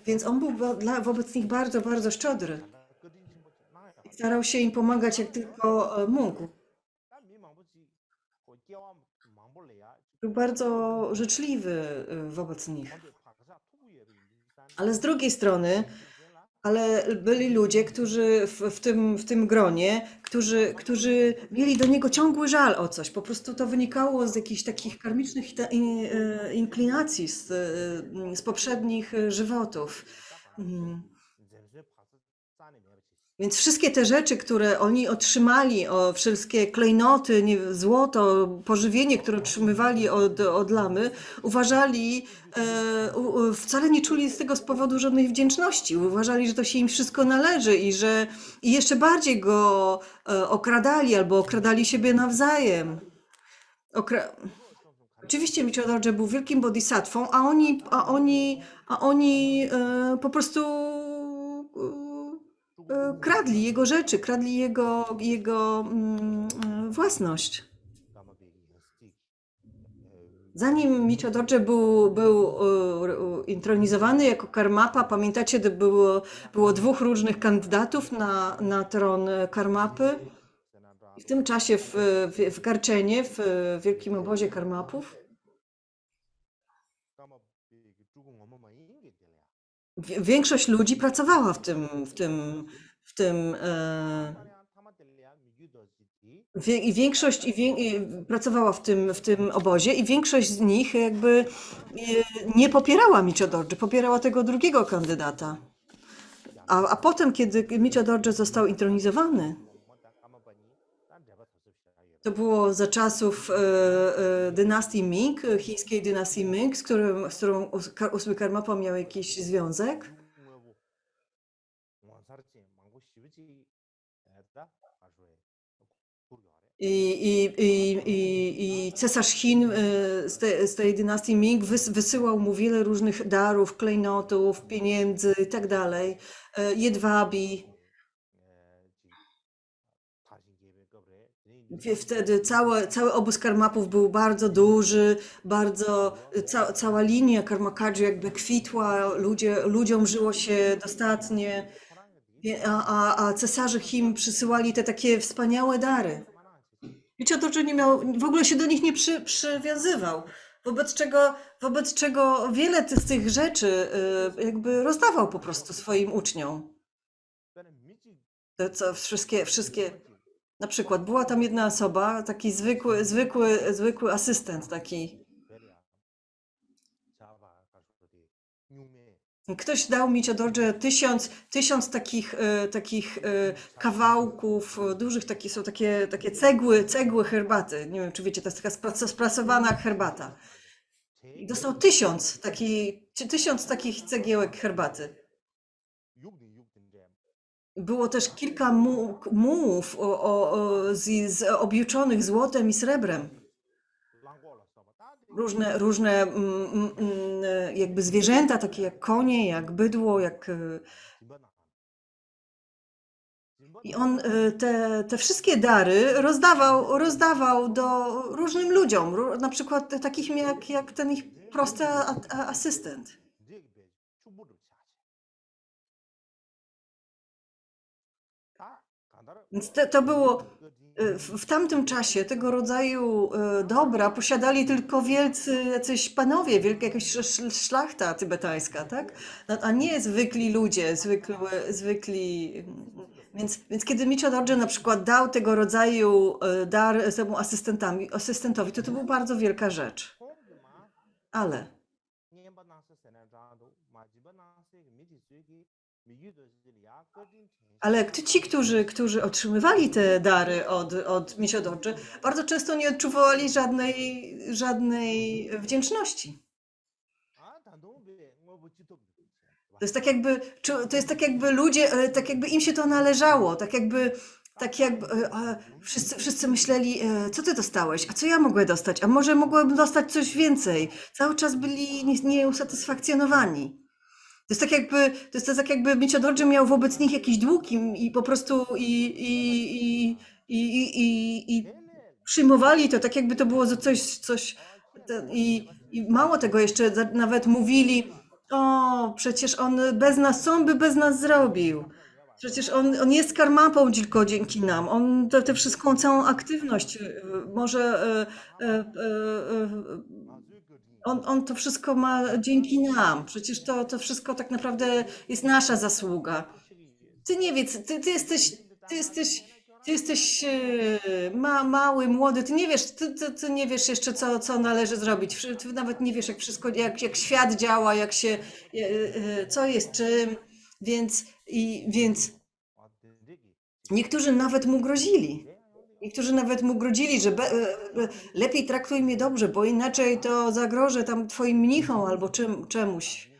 więc on był wobec nich bardzo, bardzo szczodry. Starał się im pomagać jak tylko mógł. Był bardzo życzliwy wobec nich. Ale z drugiej strony, byli ludzie, którzy w tym gronie, którzy mieli do niego ciągły żal o coś. Po prostu to wynikało z jakichś takich karmicznych inklinacji z poprzednich żywotów. Więc wszystkie te rzeczy, które oni otrzymali, wszystkie klejnoty, złoto, pożywienie, które otrzymywali od lamy, uważali, wcale nie czuli z tego z powodu żadnej wdzięczności. Uważali, że to się im wszystko należy i jeszcze bardziej go okradali albo okradali siebie nawzajem. Oczywiście Michio Dorje był wielkim bodhisatwą, a oni po prostu kradli jego rzeczy, kradli jego własność. Zanim Michio Dorje był intronizowany jako Karmapa, pamiętacie, było dwóch różnych kandydatów na tron Karmapy. I w tym czasie w Garczenie, w wielkim obozie Karmapów, większość ludzi pracowała pracowała w tym obozie i większość z nich jakby nie popierała Michio Dorje, popierała tego drugiego kandydata. A potem, kiedy Michio Dorje został intronizowany, to było za czasów dynastii Ming, chińskiej dynastii Ming, z którą ósmy Karmapa miał jakiś związek. I cesarz Chin z tej dynastii Ming wysyłał mu wiele różnych darów, klejnotów, pieniędzy i tak dalej, jedwabi. Wtedy cały obóz Karmapów był bardzo duży, cała linia Karmakadży jakby kwitła, ludziom żyło się dostatnie, a cesarze Chin przysyłali te takie wspaniałe dary. Michio Dorje w ogóle się do nich nie przywiązywał, wobec czego wiele z tych rzeczy jakby rozdawał po prostu swoim uczniom. To co, wszystkie Na przykład była tam jedna osoba, taki zwykły asystent taki. Ktoś dał mi Ciodorze tysiąc takich kawałków dużych, są takie cegły herbaty. Nie wiem, czy wiecie, to jest taka sprasowana herbata. I dostał tysiąc takich cegiełek herbaty. Było też kilka mułów objuczonych złotem i srebrem. Różne jakby zwierzęta, takie jak konie, jak bydło, I on te wszystkie dary rozdawał do różnym ludziom, na przykład takim jak ten ich prosty asystent. Więc to było w tamtym czasie tego rodzaju dobra posiadali tylko wielcy jacyś panowie, jakaś szlachta tybetańska, tak? No, a nie zwykli ludzie, zwykli. Więc kiedy Michio Dorje na przykład dał tego rodzaju dar temu asystentowi, to była bardzo wielka rzecz. Ale ci, którzy otrzymywali te dary od Michio Dorje, bardzo często nie odczuwali żadnej wdzięczności. To jest tak jakby ludzie, tak jakby im się to należało, tak jakby wszyscy myśleli, co ty dostałeś, a co ja mogłem dostać, a może mogłem dostać coś więcej. Cały czas byli nieusatysfakcjonowani. To jest tak jakby Michio Dorje miał wobec nich jakiś dług i po prostu i przyjmowali to, tak jakby to było coś i mało tego jeszcze nawet mówili, o, przecież on bez nas, co on by bez nas zrobił? Przecież on jest karmapą tylko dzięki nam. On tę wszystką całą aktywność może on to wszystko ma dzięki nam. Przecież to wszystko tak naprawdę jest nasza zasługa. Ty nie wiesz, ty jesteś mały, młody, ty nie wiesz jeszcze, co należy zrobić. Ty nawet nie wiesz, jak wszystko, jak świat działa, co jest czym, więc niektórzy nawet mu grozili. Niektórzy nawet mu grodzili, że lepiej traktuj mnie dobrze, bo inaczej to zagrożę tam twoim mnichom albo czemuś.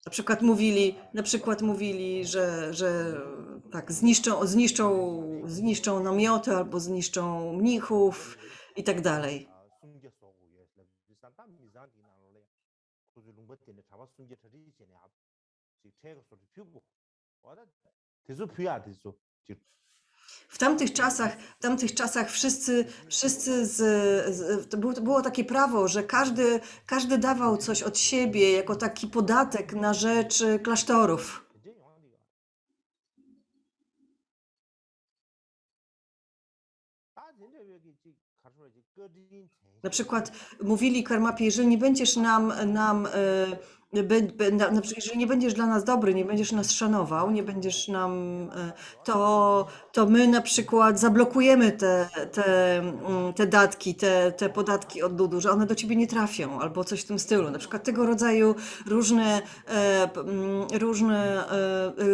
Na przykład mówili, że tak zniszczą namioty albo zniszczą mnichów i tak dalej. W tamtych czasach to było takie prawo, że każdy dawał coś od siebie jako taki podatek na rzecz klasztorów. Na przykład mówili Karmapie, jeżeli nie będziesz jeżeli nie będziesz dla nas dobry, nie będziesz nas szanował, nie będziesz nam, to my na przykład zablokujemy te datki, te podatki od ludu, że one do ciebie nie trafią, albo coś w tym stylu. Na przykład tego rodzaju różne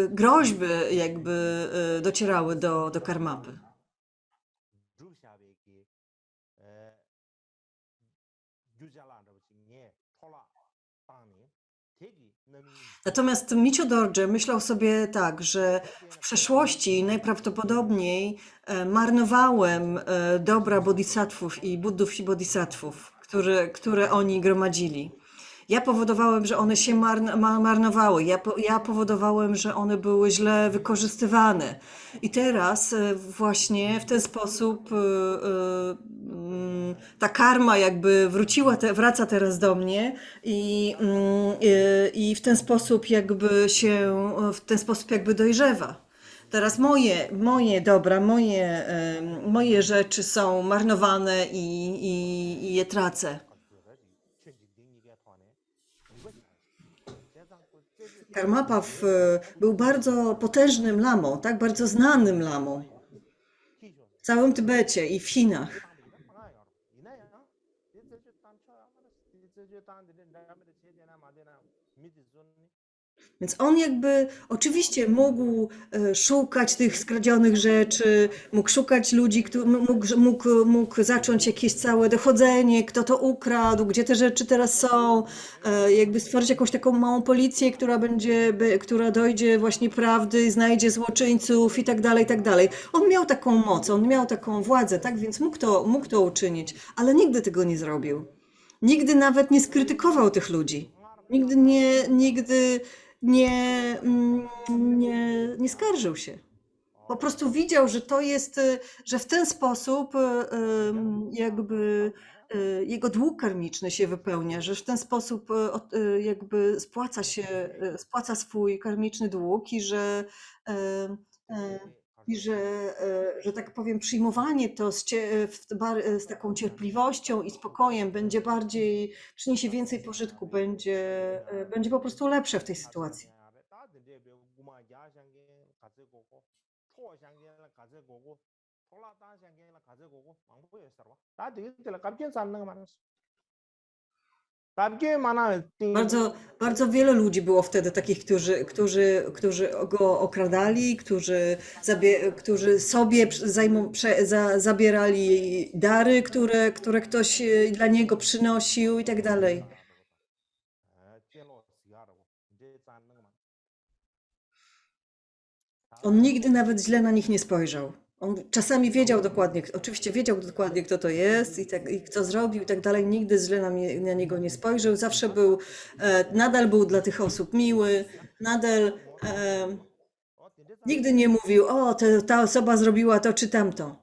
groźby jakby docierały do Karmapy. Natomiast Michio Dorje myślał sobie tak, że w przeszłości najprawdopodobniej marnowałem dobra bodhisattvów i buddów i bodhisattvów, które oni gromadzili. Ja powodowałem, że one się marnowały. Ja powodowałem, że one były źle wykorzystywane. I teraz właśnie w ten sposób ta karma jakby wraca teraz do mnie i w ten sposób jakby dojrzewa. Teraz moje dobra, moje rzeczy są marnowane i je tracę. Karmapa był bardzo potężnym lamą, tak? Bardzo znanym lamą w całym Tybecie i w Chinach. Więc on jakby oczywiście mógł szukać tych skradzionych rzeczy, mógł szukać ludzi, mógł zacząć jakieś całe dochodzenie, kto to ukradł, gdzie te rzeczy teraz są, jakby stworzyć jakąś taką małą policję, która dojdzie właśnie prawdy, znajdzie złoczyńców i tak dalej, i tak dalej. On miał taką moc, on miał taką władzę, tak więc mógł to uczynić, ale nigdy tego nie zrobił. Nigdy nawet nie skrytykował tych ludzi. Nigdy nie, nie skarżył się. Po prostu widział, że to jest, że w ten sposób jakby jego dług karmiczny się wypełnia, że w ten sposób jakby spłaca swój karmiczny dług i e, e, że tak powiem, przyjmowanie to z taką cierpliwością i spokojem przyniesie więcej pożytku, będzie po prostu lepsze w tej sytuacji. Bardzo, bardzo wiele ludzi było wtedy takich, którzy go okradali, którzy sobie zabierali dary, które ktoś dla niego przynosił i tak dalej. On nigdy nawet źle na nich nie spojrzał. On czasami wiedział dokładnie, oczywiście wiedział dokładnie, kto to jest i kto zrobił i tak dalej. Nigdy źle na niego nie spojrzał. Zawsze nadal był dla tych osób miły, nadal nigdy nie mówił, o, ta osoba zrobiła to czy tamto.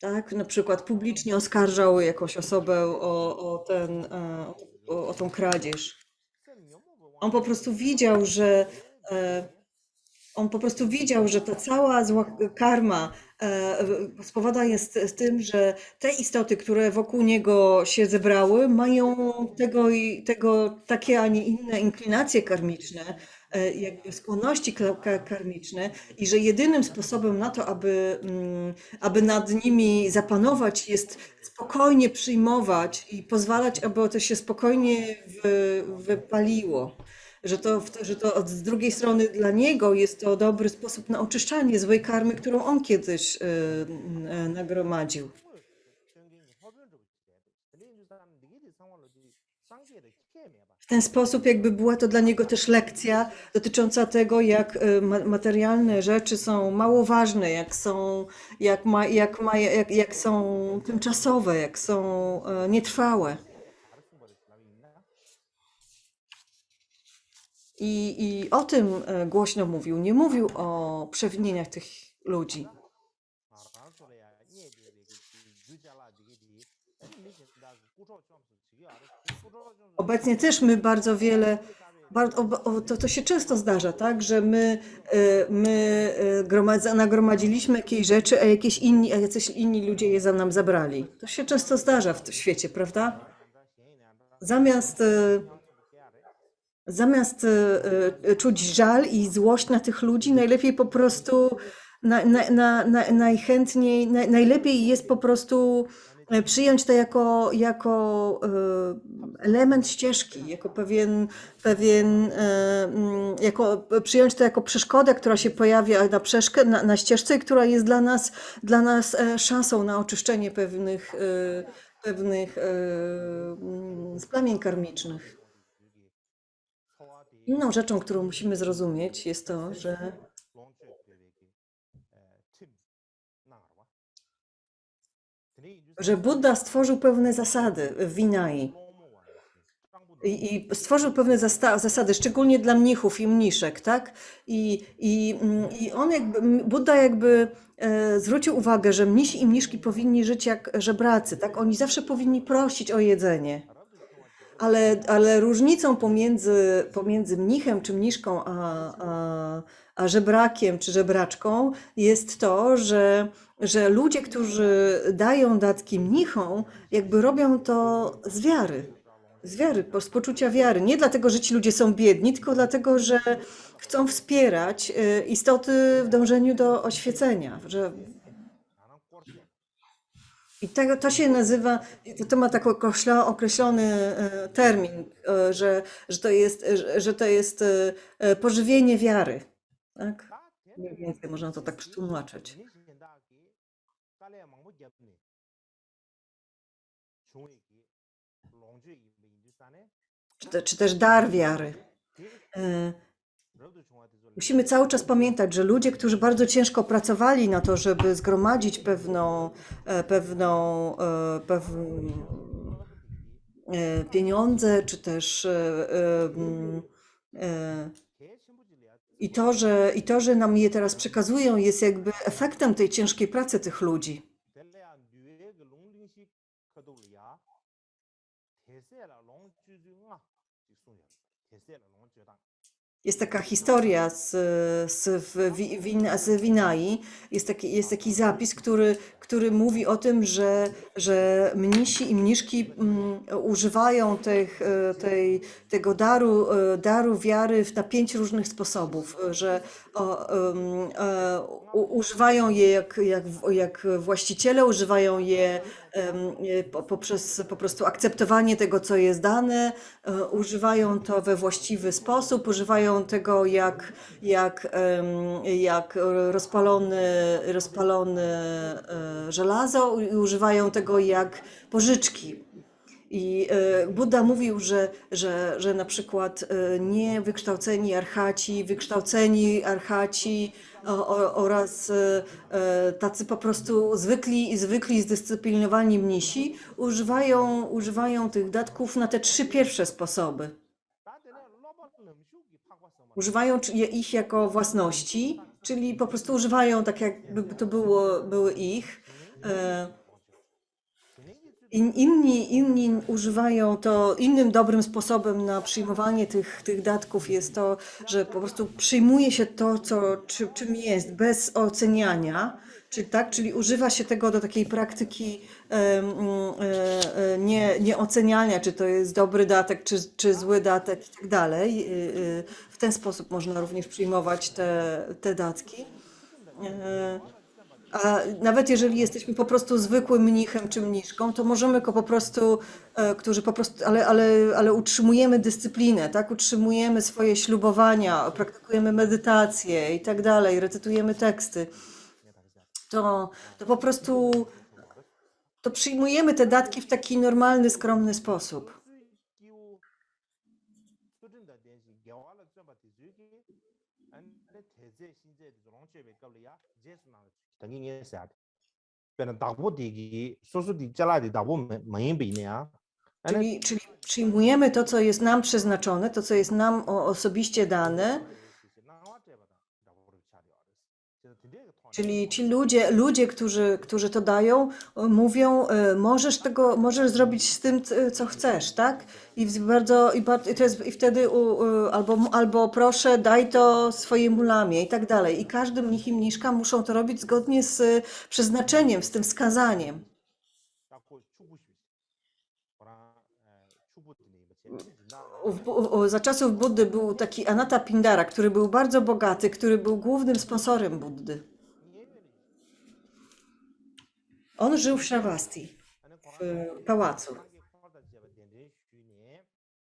Tak? Na przykład publicznie oskarżał jakąś osobę o tą kradzież. On po prostu widział, że ta cała zła karma spowodowana jest z tym, że te istoty, które wokół niego się zebrały, mają takie, a nie inne inklinacje karmiczne, jakby skłonności karmiczne i że jedynym sposobem na to, aby nad nimi zapanować, jest spokojnie przyjmować i pozwalać, aby to się spokojnie wypaliło. Że to z drugiej strony dla niego jest to dobry sposób na oczyszczanie złej karmy, którą on kiedyś nagromadził. W ten sposób jakby była to dla niego też lekcja dotycząca tego, jak materialne rzeczy są mało ważne, jak są tymczasowe, jak są nietrwałe. I o tym głośno mówił. Nie mówił o przewinieniach tych ludzi. Obecnie też my bardzo wiele, to się często zdarza, tak, że nagromadziliśmy jakieś rzeczy, a jacyś inni ludzie je za nam zabrali. To się często zdarza w świecie, prawda? Zamiast czuć żal i złość na tych ludzi, najlepiej po prostu, najlepiej jest po prostu przyjąć to jako element ścieżki, przyjąć to jako przeszkodę, która się pojawia na ścieżce i która jest dla nas szansą na oczyszczenie pewnych splamień karmicznych. Inną rzeczą, którą musimy zrozumieć, jest to, że Buddha stworzył pewne zasady w Vinai. I stworzył pewne zasady, szczególnie dla mnichów i mniszek, tak? Buddha zwrócił uwagę, że mnisi i mniszki powinni żyć jak żebracy, tak? Oni zawsze powinni prosić o jedzenie. Ale różnicą pomiędzy mnichem czy mniszką a żebrakiem czy żebraczką jest to, że ludzie, którzy dają datki mnichom, jakby robią to z wiary. Z wiary, z poczucia wiary. Nie dlatego, że ci ludzie są biedni, tylko dlatego, że chcą wspierać istoty w dążeniu do oświecenia. I tego, to się nazywa, to ma taki określony termin, że to jest pożywienie wiary. Tak? Mniej więcej można to tak przetłumaczyć. Czy też dar wiary. Musimy cały czas pamiętać, że ludzie, którzy bardzo ciężko pracowali na to, żeby zgromadzić pieniądze, czy też i to, że nam je teraz przekazują, jest jakby efektem tej ciężkiej pracy tych ludzi. Jest taka historia z Winai, jest taki zapis, który mówi o tym, że mnisi i mniszki używają tego daru wiary na 5 różnych sposobów, że używają je jak właściciele, używają je poprzez po prostu akceptowanie tego, co jest dane, używają to we właściwy sposób, używają tego jak rozpalone żelazo i używają tego jak pożyczki. I Buddha mówił, że na przykład niewykształceni archaci oraz tacy po prostu zwykli zdyscyplinowani mnisi używają tych datków na te 3 pierwsze sposoby. Używają ich jako własności, czyli po prostu używają tak, jakby to były ich. Inni używają to, innym dobrym sposobem na przyjmowanie tych datków jest to, że po prostu przyjmuje się to, czym jest, bez oceniania, czyli używa się tego do takiej praktyki nieoceniania, czy to jest dobry datek, czy zły datek i tak dalej. W ten sposób można również przyjmować te datki. A nawet jeżeli jesteśmy po prostu zwykłym mnichem czy mniszką, to możemy go po prostu, którzy po prostu, ale utrzymujemy dyscyplinę, tak? Utrzymujemy swoje ślubowania, praktykujemy medytację i tak dalej, recytujemy teksty. To po prostu to przyjmujemy te datki w taki normalny, skromny sposób. Czyli przyjmujemy to, co jest nam przeznaczone, to, co jest nam osobiście dane. Czyli ci ludzie, którzy to dają, mówią, możesz zrobić z tym, co chcesz, tak? I wtedy albo proszę, daj to swojemu lamie i tak dalej. I każdy mnich i mniszka muszą to robić zgodnie z przeznaczeniem, z tym wskazaniem. Za czasów Buddy był taki Anatta Pindara, który był bardzo bogaty, który był głównym sponsorem Buddy. On żył w Shravasti, w pałacu.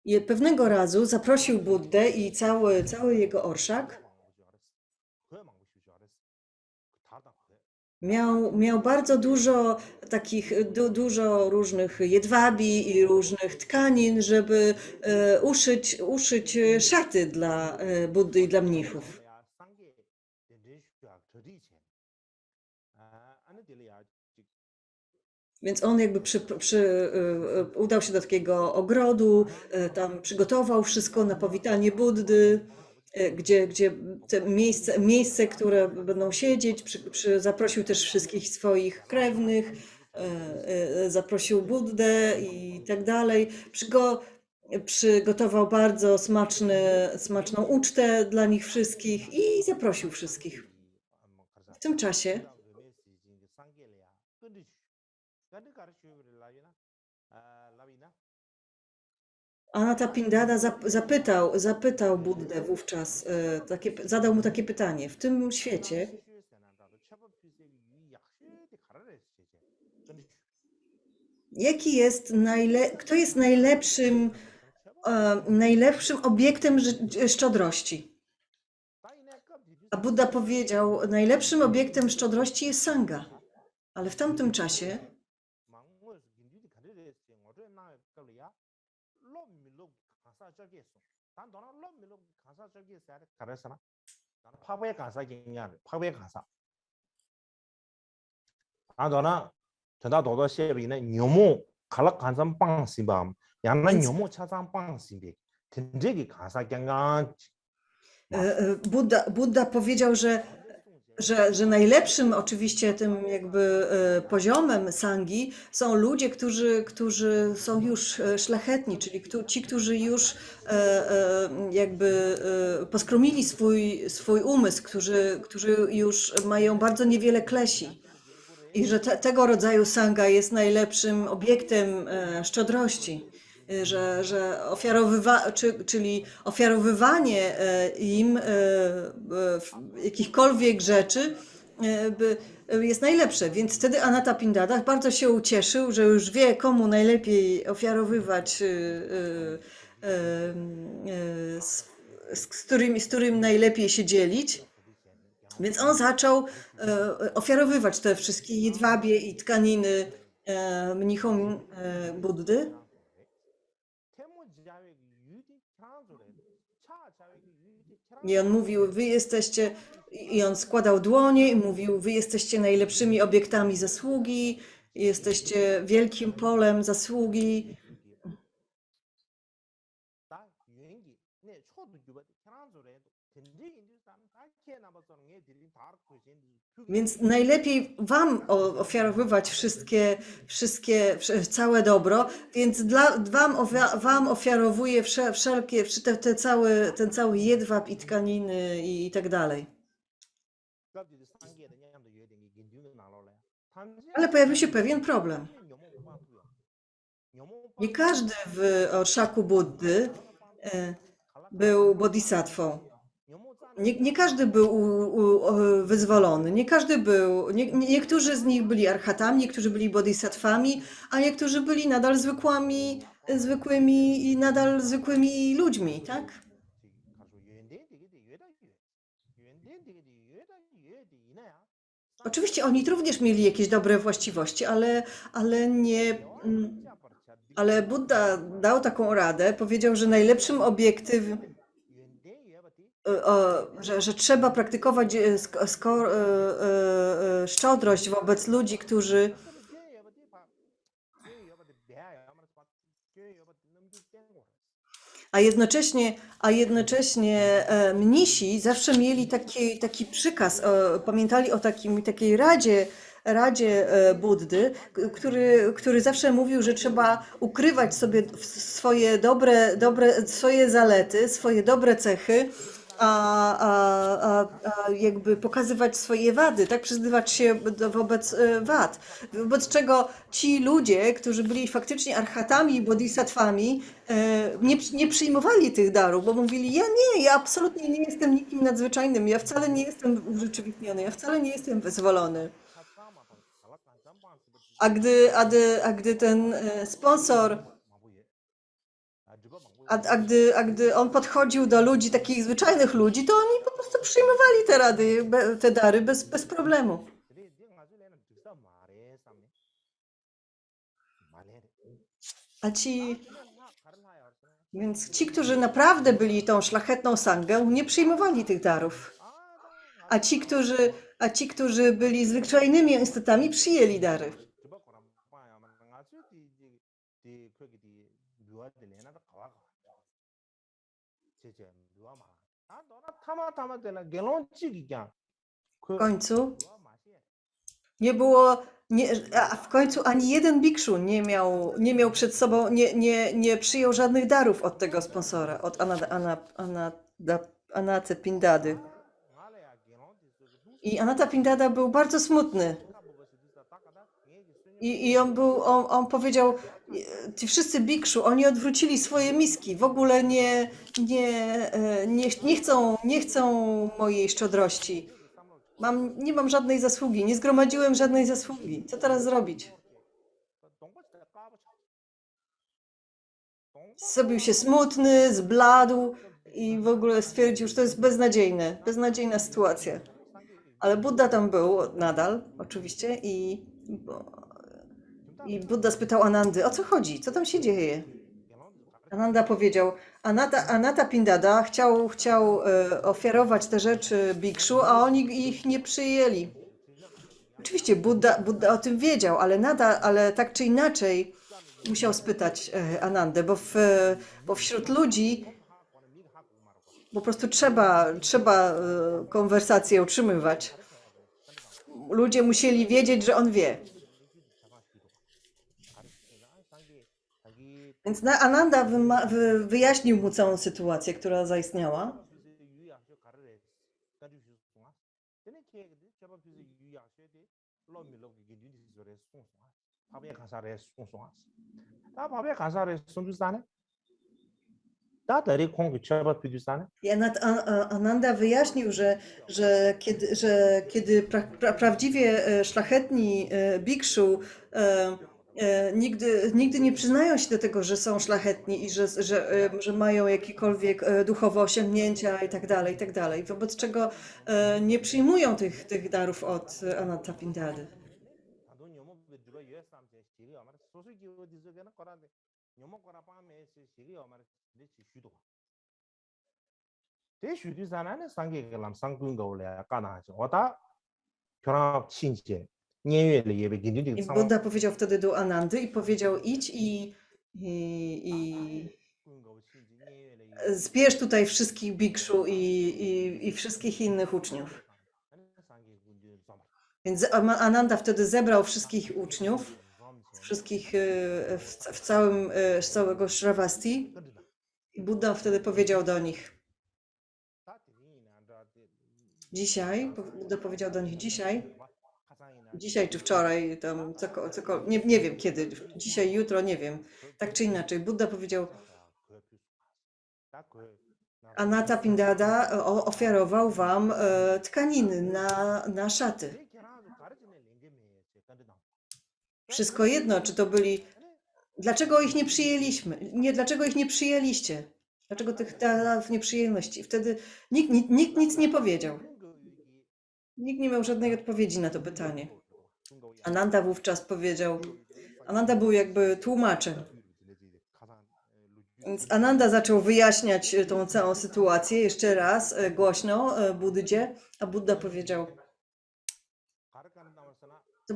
I pewnego razu zaprosił Buddę i cały jego orszak. Miał bardzo dużo dużo różnych jedwabi i różnych tkanin, żeby uszyć szaty dla Buddy i dla mnichów. Więc on jakby udał się do takiego ogrodu, tam przygotował wszystko na powitanie Buddy, gdzie te miejsce, które będą siedzieć, zaprosił też wszystkich swoich krewnych, zaprosił Buddę i tak dalej. Przygotował bardzo smaczną ucztę dla nich wszystkich i zaprosił wszystkich. W tym czasie Anathapindada zapytał Buddę wówczas, zadał mu takie pytanie. W tym świecie, kto jest najlepszym obiektem szczodrości? A Buddha powiedział, najlepszym obiektem szczodrości jest sanga. Ale w tamtym czasie 전화 도도 시에비는 뇨모 갈락 간산 빵시밤 양나 Więc 뇨모 차장 빵시비 된제기 가사 경간 Buddha powiedział, że najlepszym oczywiście tym jakby poziomem sangi są ludzie, którzy są już szlachetni, czyli ci, którzy już jakby poskromili swój umysł, którzy już mają bardzo niewiele klesi. I że tego rodzaju sanga jest najlepszym obiektem szczodrości. Że czyli ofiarowywanie im jakichkolwiek rzeczy jest najlepsze. Więc wtedy Anathapindada bardzo się ucieszył, że już wie, komu najlepiej ofiarowywać, z którym najlepiej się dzielić. Więc on zaczął ofiarowywać te wszystkie jedwabie i tkaniny mnichom Buddy. I on mówił, i on składał dłonie i mówił, wy jesteście najlepszymi obiektami zasługi, jesteście wielkim polem zasługi. Więc najlepiej wam ofiarowywać całe dobro, więc wam ofiarowuję wszelkie, ten cały jedwab i tkaniny i tak dalej. Ale pojawił się pewien problem. Nie każdy w orszaku Buddy był bodhisatwą. Nie każdy był wyzwolony, niektórzy z nich byli arhatami, niektórzy byli bodhisatwami, a niektórzy byli nadal zwykłymi ludźmi, tak? Oczywiście oni również mieli jakieś dobre właściwości, ale Buddha dał taką radę, powiedział, że najlepszym obiektem, że trzeba praktykować szczodrość wobec ludzi, którzy a jednocześnie mnisi zawsze mieli taki przykaz, pamiętali o takiej radzie Buddy, który zawsze mówił, że trzeba ukrywać sobie swoje zalety, swoje dobre cechy, a jakby pokazywać swoje wady, tak? Przyznawać się wobec wad. Wobec czego ci ludzie, którzy byli faktycznie arhatami i bodhisatwami, nie przyjmowali tych darów, bo mówili, ja absolutnie nie jestem nikim nadzwyczajnym, ja wcale nie jestem urzeczywistniony, ja wcale nie jestem wyzwolony. A gdy ten sponsor, gdy on podchodził do ludzi, takich zwyczajnych ludzi, to oni po prostu przyjmowali te dary bez problemu. Więc ci, którzy naprawdę byli tą szlachetną sangę, nie przyjmowali tych darów. A ci, którzy byli zwyczajnymi istotami, przyjęli dary. W końcu nie było, a w końcu ani jeden bikszu nie miał przed sobą, nie przyjął żadnych darów od tego sponsora, od Anathapindady. I Anathapindada był bardzo smutny. I on powiedział, ci wszyscy bikszu, oni odwrócili swoje miski, w ogóle nie chcą mojej szczodrości. Nie mam żadnej zasługi, nie zgromadziłem żadnej zasługi. Co teraz zrobić? Zrobił się smutny, zbladł i w ogóle stwierdził, że to jest beznadziejna sytuacja. Ale Buddha tam był nadal, oczywiście, i Buddha spytał Anandy, o co chodzi? Co tam się dzieje? Ananda powiedział, Anata Pindada chciał ofiarować te rzeczy bikszu, a oni ich nie przyjęli. Oczywiście Buddha o tym wiedział, ale tak czy inaczej musiał spytać Anandę, bo wśród ludzi po prostu trzeba konwersację utrzymywać. Ludzie musieli wiedzieć, że on wie. Więc Ananda wyjaśnił mu całą sytuację, która zaistniała. I Ananda wyjaśnił, że kiedy prawdziwie szlachetni bikszu nigdy nie przyznają się do tego, że są szlachetni i że mają jakiekolwiek duchowe osiągnięcia i tak dalej, wobec czego nie przyjmują tych darów od Anathapindady. I Buddha powiedział wtedy do Anandy i powiedział idź i zbierz tutaj wszystkich bikszu i wszystkich innych uczniów. Więc Ananda wtedy zebrał wszystkich uczniów, wszystkich z całego Shravasti i Buddha wtedy powiedział do nich Buddha powiedział do nich dzisiaj czy wczoraj, tam cokolwiek, nie wiem kiedy, dzisiaj, jutro, nie wiem, tak czy inaczej, Buddha powiedział Anathapindada ofiarował wam tkaniny na szaty. Wszystko jedno, czy to byli... Dlaczego ich nie przyjęliśmy? Dlaczego ich nie przyjęliście? Dlaczego tych darów nie przyjęliście? Wtedy nikt nic nie powiedział. Nikt nie miał żadnej odpowiedzi na to pytanie. Ananda wówczas powiedział... Ananda był jakby tłumaczem. Więc Ananda zaczął wyjaśniać tą całą sytuację jeszcze raz głośno Buddzie, a Buddha powiedział... To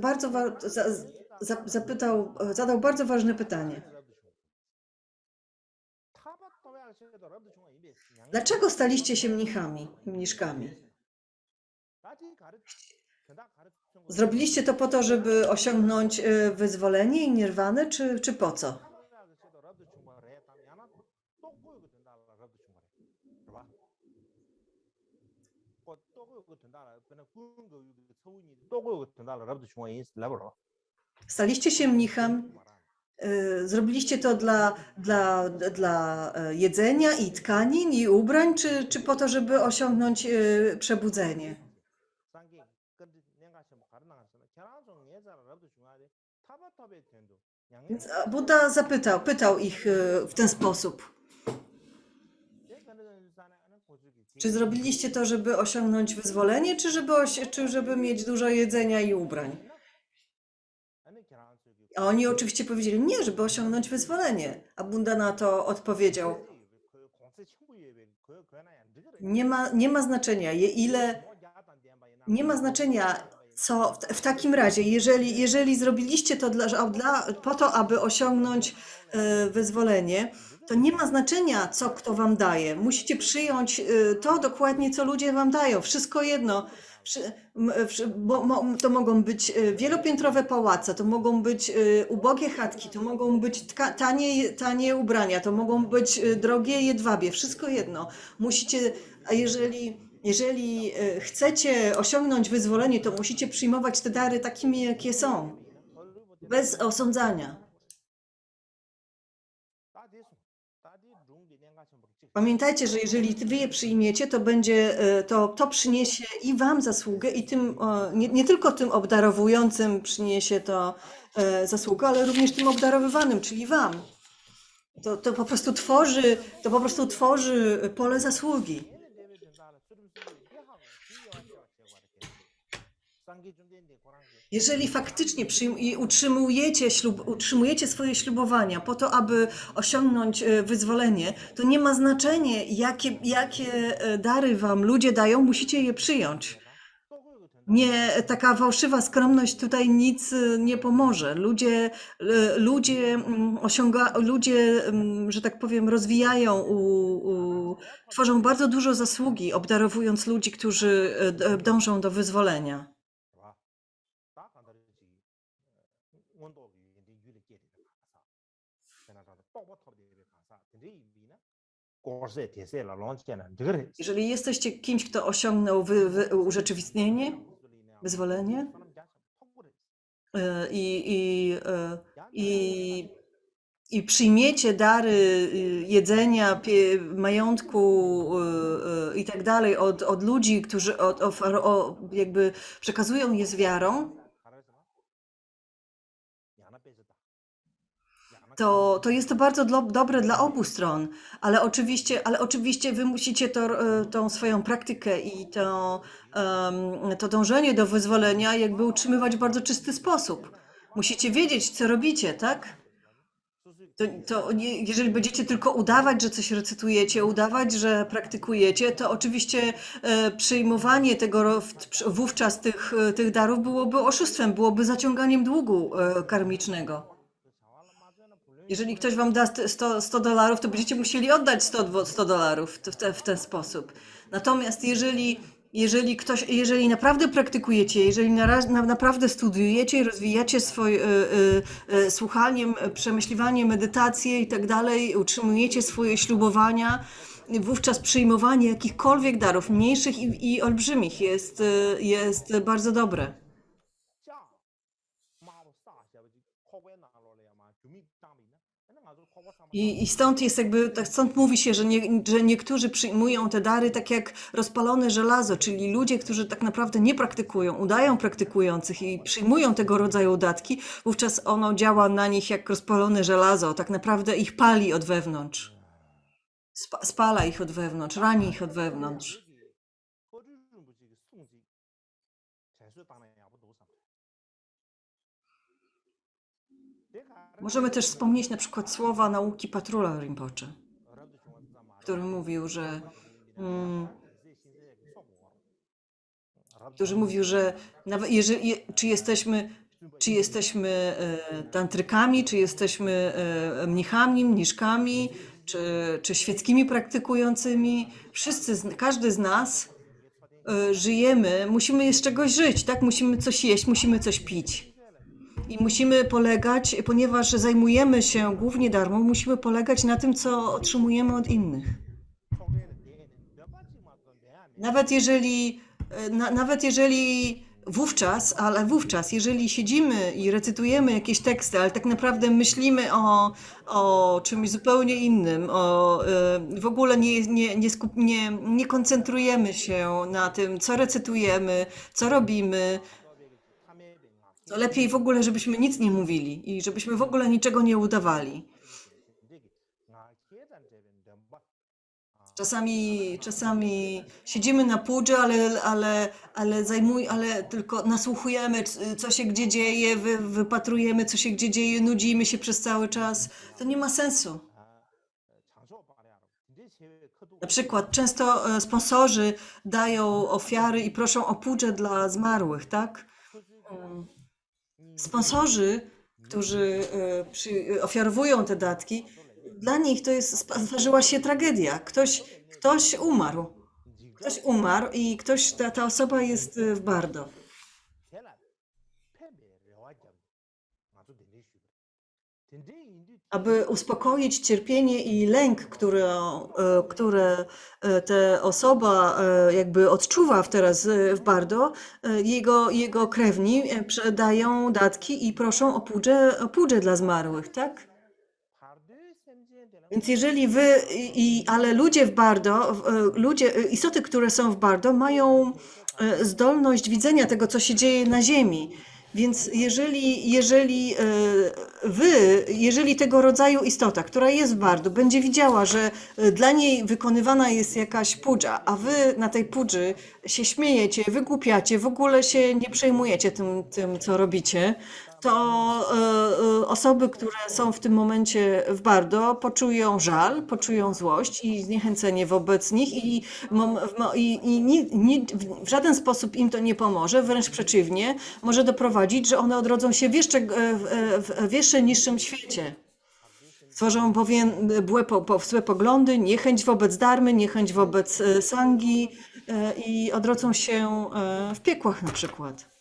zadał bardzo ważne pytanie. Dlaczego staliście się mniszkami? Zrobiliście to po to, żeby osiągnąć wyzwolenie i nirwanę, czy po co? Staliście się mnichem, zrobiliście to dla jedzenia i tkanin i ubrań, czy po to, żeby osiągnąć przebudzenie? Więc Buddha pytał ich w ten sposób. Czy zrobiliście to, żeby osiągnąć wyzwolenie, czy żeby mieć dużo jedzenia i ubrań? A oni oczywiście powiedzieli, nie, żeby osiągnąć wyzwolenie. A Buddha na to odpowiedział, nie ma znaczenia, nie ma znaczenia, co w takim razie, jeżeli zrobiliście to po to, aby osiągnąć wyzwolenie, to nie ma znaczenia, co kto wam daje. Musicie przyjąć to dokładnie, co ludzie wam dają. Wszystko jedno. To mogą być wielopiętrowe pałace, to mogą być ubogie chatki, to mogą być tanie ubrania, to mogą być drogie jedwabie. Wszystko jedno. A jeżeli chcecie osiągnąć wyzwolenie, to musicie przyjmować te dary takimi, jakie są. bez osądzania. Pamiętajcie, że jeżeli wy je przyjmiecie, to będzie, to przyniesie i wam zasługę, i tym, nie tylko tym obdarowującym przyniesie to zasługę, ale również tym obdarowywanym, czyli wam. To po prostu tworzy pole zasługi. Jeżeli faktycznie utrzymujecie swoje ślubowania po to, aby osiągnąć wyzwolenie, to nie ma znaczenia, jakie dary wam ludzie dają, musicie je przyjąć. Nie, taka fałszywa skromność tutaj nic nie pomoże. Ludzie, że tak powiem, rozwijają, tworzą bardzo dużo zasługi, obdarowując ludzi, którzy dążą do wyzwolenia. Jeżeli jesteście kimś, kto osiągnął urzeczywistnienie, wyzwolenie i przyjmiecie dary jedzenia, majątku i tak dalej od ludzi, którzy jakby przekazują je z wiarą, to jest to bardzo dobre dla obu stron, ale oczywiście wy musicie tą swoją praktykę i to dążenie do wyzwolenia jakby utrzymywać w bardzo czysty sposób. Musicie wiedzieć, co robicie, tak? Jeżeli będziecie tylko udawać, że coś recytujecie, udawać, że praktykujecie, to oczywiście przyjmowanie tego wówczas tych darów byłoby oszustwem, byłoby zaciąganiem długu karmicznego. Jeżeli ktoś wam da $100, to będziecie musieli oddać $100 w ten sposób. Natomiast jeżeli naprawdę praktykujecie, jeżeli naprawdę studiujecie i rozwijacie swoje słuchaniem, przemyśliwanie, medytację i tak dalej, utrzymujecie swoje ślubowania, wówczas przyjmowanie jakichkolwiek darów, mniejszych i olbrzymich, jest bardzo dobre. I stąd mówi się, że niektórzy przyjmują te dary tak jak rozpalone żelazo, czyli ludzie, którzy tak naprawdę nie praktykują, udają praktykujących i przyjmują tego rodzaju datki, wówczas ono działa na nich jak rozpalone żelazo, tak naprawdę ich pali od wewnątrz. Spala ich od wewnątrz, rani ich od wewnątrz. Możemy też wspomnieć na przykład słowa nauki Patrula Rinpoche, który mówił, że nawet czy jesteśmy tantrykami, czy jesteśmy mnichami, mniszkami, czy świeckimi praktykującymi, każdy z nas żyjemy, musimy z czegoś żyć, tak? Musimy coś jeść, musimy coś pić. I musimy polegać, ponieważ zajmujemy się głównie darmą, musimy polegać na tym, co otrzymujemy od innych. Nawet jeżeli wówczas, jeżeli siedzimy i recytujemy jakieś teksty, ale tak naprawdę myślimy o czymś zupełnie innym, w ogóle nie koncentrujemy się na tym, co recytujemy, co robimy, to lepiej w ogóle, żebyśmy nic nie mówili i żebyśmy w ogóle niczego nie udawali. Czasami siedzimy na pudrze, ale tylko nasłuchujemy, co się gdzie dzieje, wypatrujemy, co się gdzie dzieje, nudzimy się przez cały czas. To nie ma sensu. Na przykład często sponsorzy dają ofiary i proszą o pudrze dla zmarłych, tak? Sponsorzy, którzy ofiarowują te datki, dla nich zdarzyła się tragedia. Ktoś umarł. Ktoś umarł i ta osoba jest w bardo. aby uspokoić cierpienie i lęk, które ta osoba jakby odczuwa teraz w Bardo, jego krewni dają datki i proszą o pudrze dla zmarłych, tak? Więc jeżeli ale ludzie w Bardo, istoty, które są w Bardo, mają zdolność widzenia tego, co się dzieje na Ziemi. Więc jeżeli tego rodzaju istota, która jest w Bardo, będzie widziała, że dla niej wykonywana jest jakaś pudża, a wy na tej pudży się śmiejecie, wygłupiacie, w ogóle się nie przejmujecie tym co robicie, to osoby, które są w tym momencie w Bardo, poczują żal, poczują złość i zniechęcenie wobec nich i w żaden sposób im to nie pomoże, wręcz przeciwnie, może doprowadzić, że one odrodzą się w jeszcze niższym świecie. Stworzą bowiem złe poglądy, niechęć wobec dharmy, niechęć wobec sangi i odrodzą się w piekłach na przykład.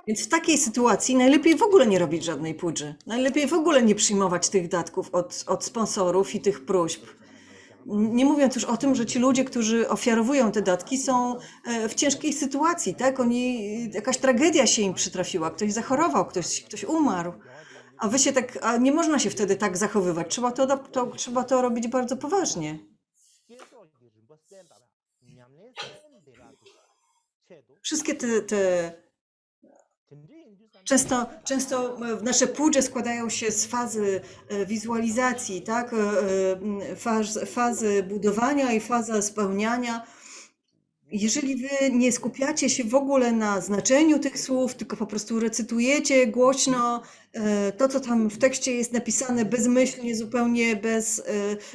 Więc w takiej sytuacji najlepiej w ogóle nie robić żadnej pudży. Najlepiej w ogóle nie przyjmować tych datków od sponsorów i tych próśb. Nie mówiąc już o tym, że ci ludzie, którzy ofiarowują te datki, są w ciężkiej sytuacji, tak? Jakaś tragedia się im przytrafiła, ktoś zachorował, ktoś umarł. A nie można się wtedy tak zachowywać. Trzeba to robić bardzo poważnie. Wszystkie te Często nasze pudże składają się z fazy wizualizacji, tak? Fazy budowania i fazy spełniania. Jeżeli wy nie skupiacie się w ogóle na znaczeniu tych słów, tylko po prostu recytujecie głośno to, co tam w tekście jest napisane bezmyślnie, zupełnie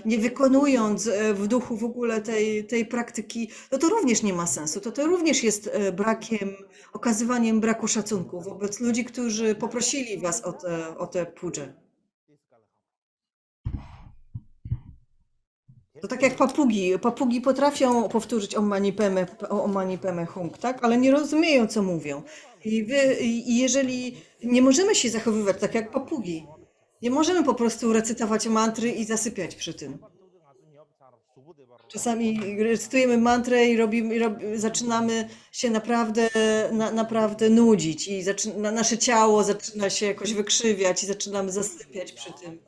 nie wykonując w duchu w ogóle tej praktyki, to również nie ma sensu. To również jest okazywaniem braku szacunku wobec ludzi, którzy poprosili was o te pudże. To tak jak papugi. Papugi potrafią powtórzyć Om Mani Padme Hum, tak? Ale nie rozumieją, co mówią. I jeżeli nie możemy się zachowywać tak jak papugi, nie możemy po prostu recytować mantry i zasypiać przy tym. Czasami recytujemy mantrę i zaczynamy się naprawdę nudzić i nasze ciało zaczyna się jakoś wykrzywiać i zaczynamy zasypiać przy tym.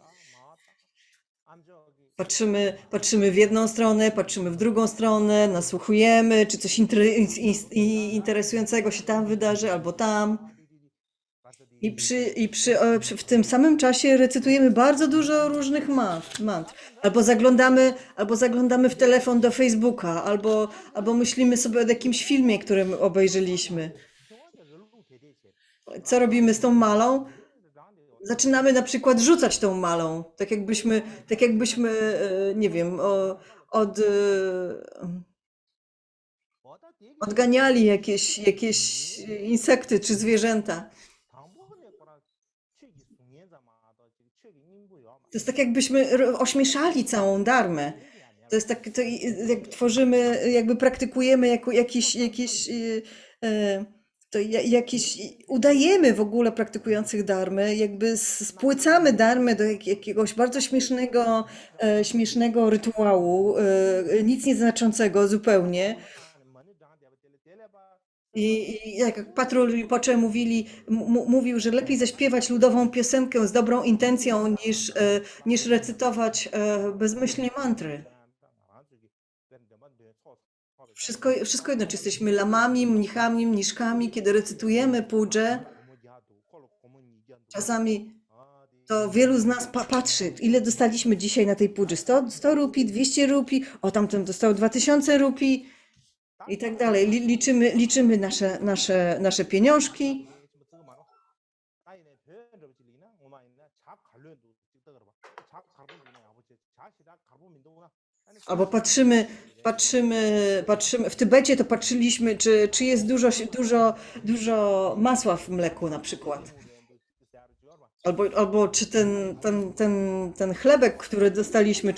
Patrzymy w jedną stronę, patrzymy w drugą stronę, nasłuchujemy, czy coś interesującego się tam wydarzy, albo tam. W tym samym czasie recytujemy bardzo dużo różnych mantr. Albo zaglądamy w telefon do Facebooka, albo myślimy sobie o jakimś filmie, którym obejrzeliśmy. Co robimy z tą malą? Zaczynamy na przykład rzucać tą malą, tak jakbyśmy nie wiem, odganiali jakieś insekty czy zwierzęta. To jest tak, jakbyśmy ośmieszali całą dharmę. To jest tak, jak tworzymy, jakby praktykujemy udajemy w ogóle praktykujących dharmy, jakby spłycamy dharmę do jakiegoś bardzo śmiesznego rytuału, nic nieznaczącego zupełnie. I jak Patrul Rinpoche mówił, że lepiej zaśpiewać ludową piosenkę z dobrą intencją niż recytować bezmyślnie mantry. Wszystko jedno, czy jesteśmy lamami, mnichami, mniszkami, kiedy recytujemy pudżę, czasami to wielu z nas patrzy, ile dostaliśmy dzisiaj na tej pudży. 100 rupii, 200 rupii, tamten dostał 2000 rupii i tak dalej. Liczymy nasze pieniążki. Albo patrzymy, w Tybecie to patrzyliśmy, czy jest dużo masła w mleku na przykład. Albo czy ten chlebek, który dostaliśmy,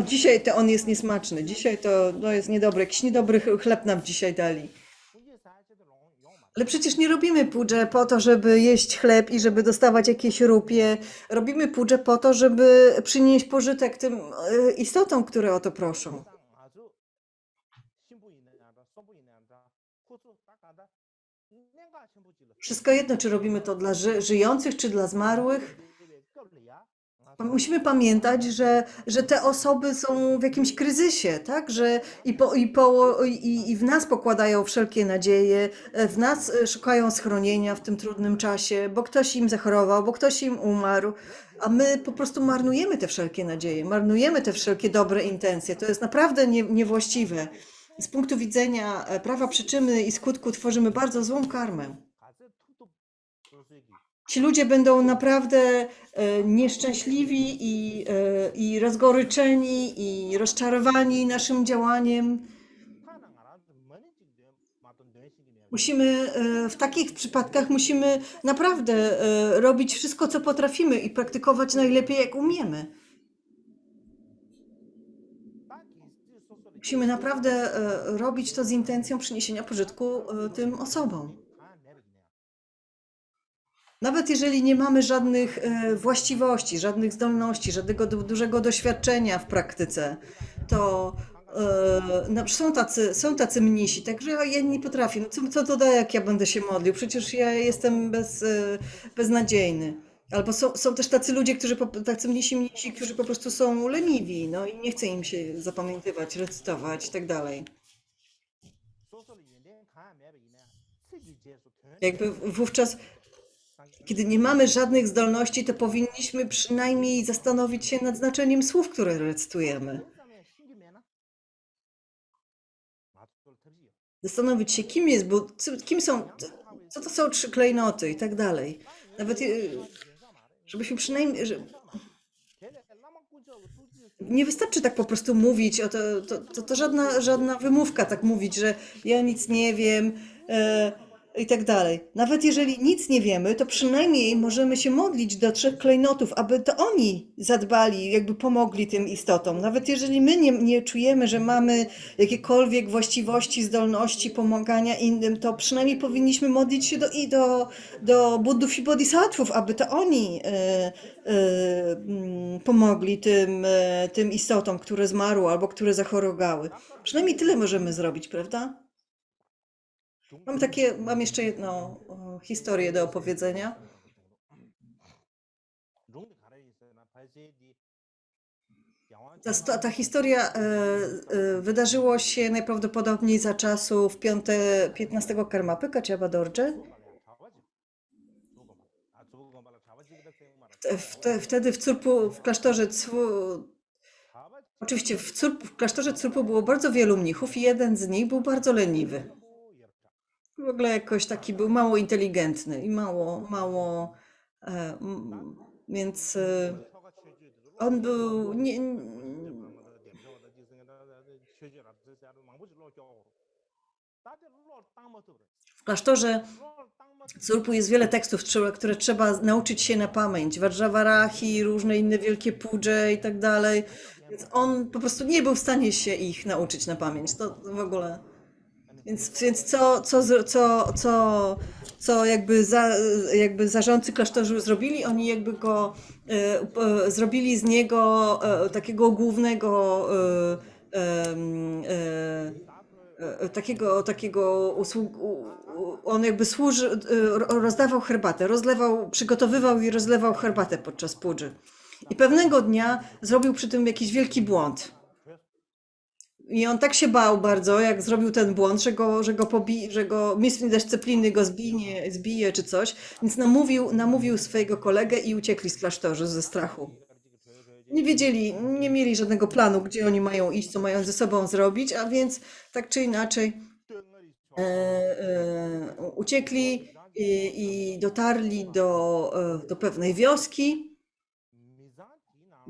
dzisiaj to on jest niesmaczny, dzisiaj to jest niedobry, jakiś niedobry chleb nam dzisiaj dali. Ale przecież nie robimy pudże po to, żeby jeść chleb i żeby dostawać jakieś rupie. Robimy pudże po to, żeby przynieść pożytek tym istotom, które o to proszą. 세상 아주 신부 있는 양자, 성부 있는 양자, 후수 딱하다. 내가 신부지를 Wszystko jedno, czy robimy to dla żyjących, czy dla zmarłych. Musimy pamiętać, że te osoby są w jakimś kryzysie, tak? Że i w nas pokładają wszelkie nadzieje, w nas szukają schronienia w tym trudnym czasie, bo ktoś im zachorował, bo ktoś im umarł, a my po prostu marnujemy te wszelkie nadzieje, marnujemy te wszelkie dobre intencje. To jest naprawdę niewłaściwe. Z punktu widzenia prawa przyczyny i skutku tworzymy bardzo złą karmę. Ci ludzie będą naprawdę nieszczęśliwi i rozgoryczeni i rozczarowani naszym działaniem. Musimy w takich przypadkach musimy naprawdę robić wszystko, co potrafimy i praktykować najlepiej, jak umiemy. Musimy naprawdę robić to z intencją przyniesienia pożytku tym osobom. Nawet jeżeli nie mamy żadnych właściwości, żadnych zdolności, żadnego dużego doświadczenia w praktyce, to są tacy mnisi, także ja nie potrafię. No co to da, jak ja będę się modlił? Przecież ja jestem beznadziejny. Albo są też tacy ludzie, tacy mnisi, którzy po prostu są leniwi, no i nie chce im się zapamiętywać, recytować i tak dalej. Jakby wówczas, kiedy nie mamy żadnych zdolności, to powinniśmy przynajmniej zastanowić się nad znaczeniem słów, które recytujemy. Zastanowić się, kim jest Bóg, kim są, co to są 3 klejnoty i tak dalej. Nawet żebyśmy przynajmniej... Nie wystarczy tak po prostu mówić, to żadna wymówka tak mówić, że ja nic nie wiem i tak dalej. Nawet jeżeli nic nie wiemy, to przynajmniej możemy się modlić do 3 klejnotów, aby to oni zadbali, jakby pomogli tym istotom. Nawet jeżeli my nie czujemy, że mamy jakiekolwiek właściwości, zdolności pomagania innym, to przynajmniej powinniśmy modlić się do Buddhów i Bodhisattvów, aby to oni pomogli tym istotom, które zmarły albo które zachorowały. Przynajmniej tyle możemy zrobić, prawda? Mam jeszcze jedną historię do opowiedzenia. Ta historia wydarzyło się najprawdopodobniej za czasów 15 Karmapyka czy Abadorje. Wtedy w klasztorze oczywiście w klasztorze Curpu było bardzo wielu mnichów i jeden z nich był bardzo leniwy. W ogóle jakoś taki był mało inteligentny i więc on był w klasztorze Curpu jest wiele tekstów, które trzeba nauczyć się na pamięć. Vajravarahi, różne inne wielkie pudże i tak dalej. Więc on po prostu nie był w stanie się ich nauczyć na pamięć. To w ogóle. Więc co jakby zarządcy klasztoru zrobili? Oni jakby go zrobili z niego takiego głównego on jakby rozdawał herbatę, przygotowywał i rozlewał herbatę podczas pudży. I pewnego dnia zrobił przy tym jakiś wielki błąd. I on tak się bał bardzo, jak zrobił ten błąd, że go mistrz dyscypliny go zbije czy coś, więc namówił swojego kolegę i uciekli z klasztoru ze strachu. Nie wiedzieli, nie mieli żadnego planu, gdzie oni mają iść, co mają ze sobą zrobić, a więc tak czy inaczej uciekli i dotarli do pewnej wioski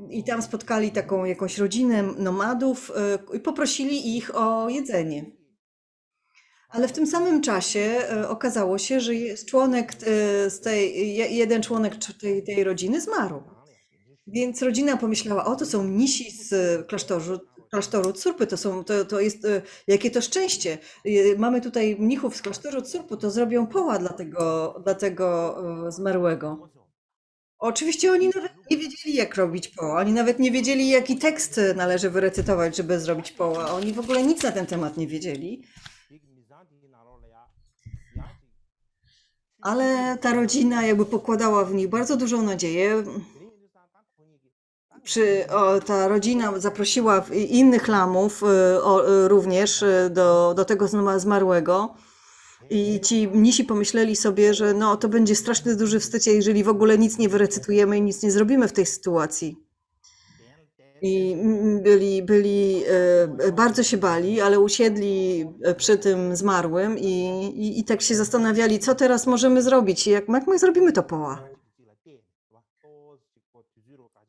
i tam spotkali taką jakąś rodzinę nomadów i poprosili ich o jedzenie. Ale w tym samym czasie okazało się, że jest jeden członek tej rodziny zmarł. Więc rodzina pomyślała, to są mnisi z klasztoru Tsurpy. To jest, jakie to szczęście. Mamy tutaj mnichów z klasztoru Tsurpy, to zrobią poła dla tego zmarłego. Oczywiście oni nawet nie wiedzieli, jak robić poła. Oni nawet nie wiedzieli, jaki tekst należy wyrecytować, żeby zrobić poła. Oni w ogóle nic na ten temat nie wiedzieli. Ale ta rodzina jakby pokładała w nich bardzo dużą nadzieję. Ta rodzina zaprosiła innych lamów również do tego zmarłego. I ci mnisi pomyśleli sobie, że no, to będzie straszny duży wstyd, jeżeli w ogóle nic nie wyrecytujemy i nic nie zrobimy w tej sytuacji. I bardzo się bali, ale usiedli przy tym zmarłym i tak się zastanawiali, co teraz możemy zrobić, jak my zrobimy to poła.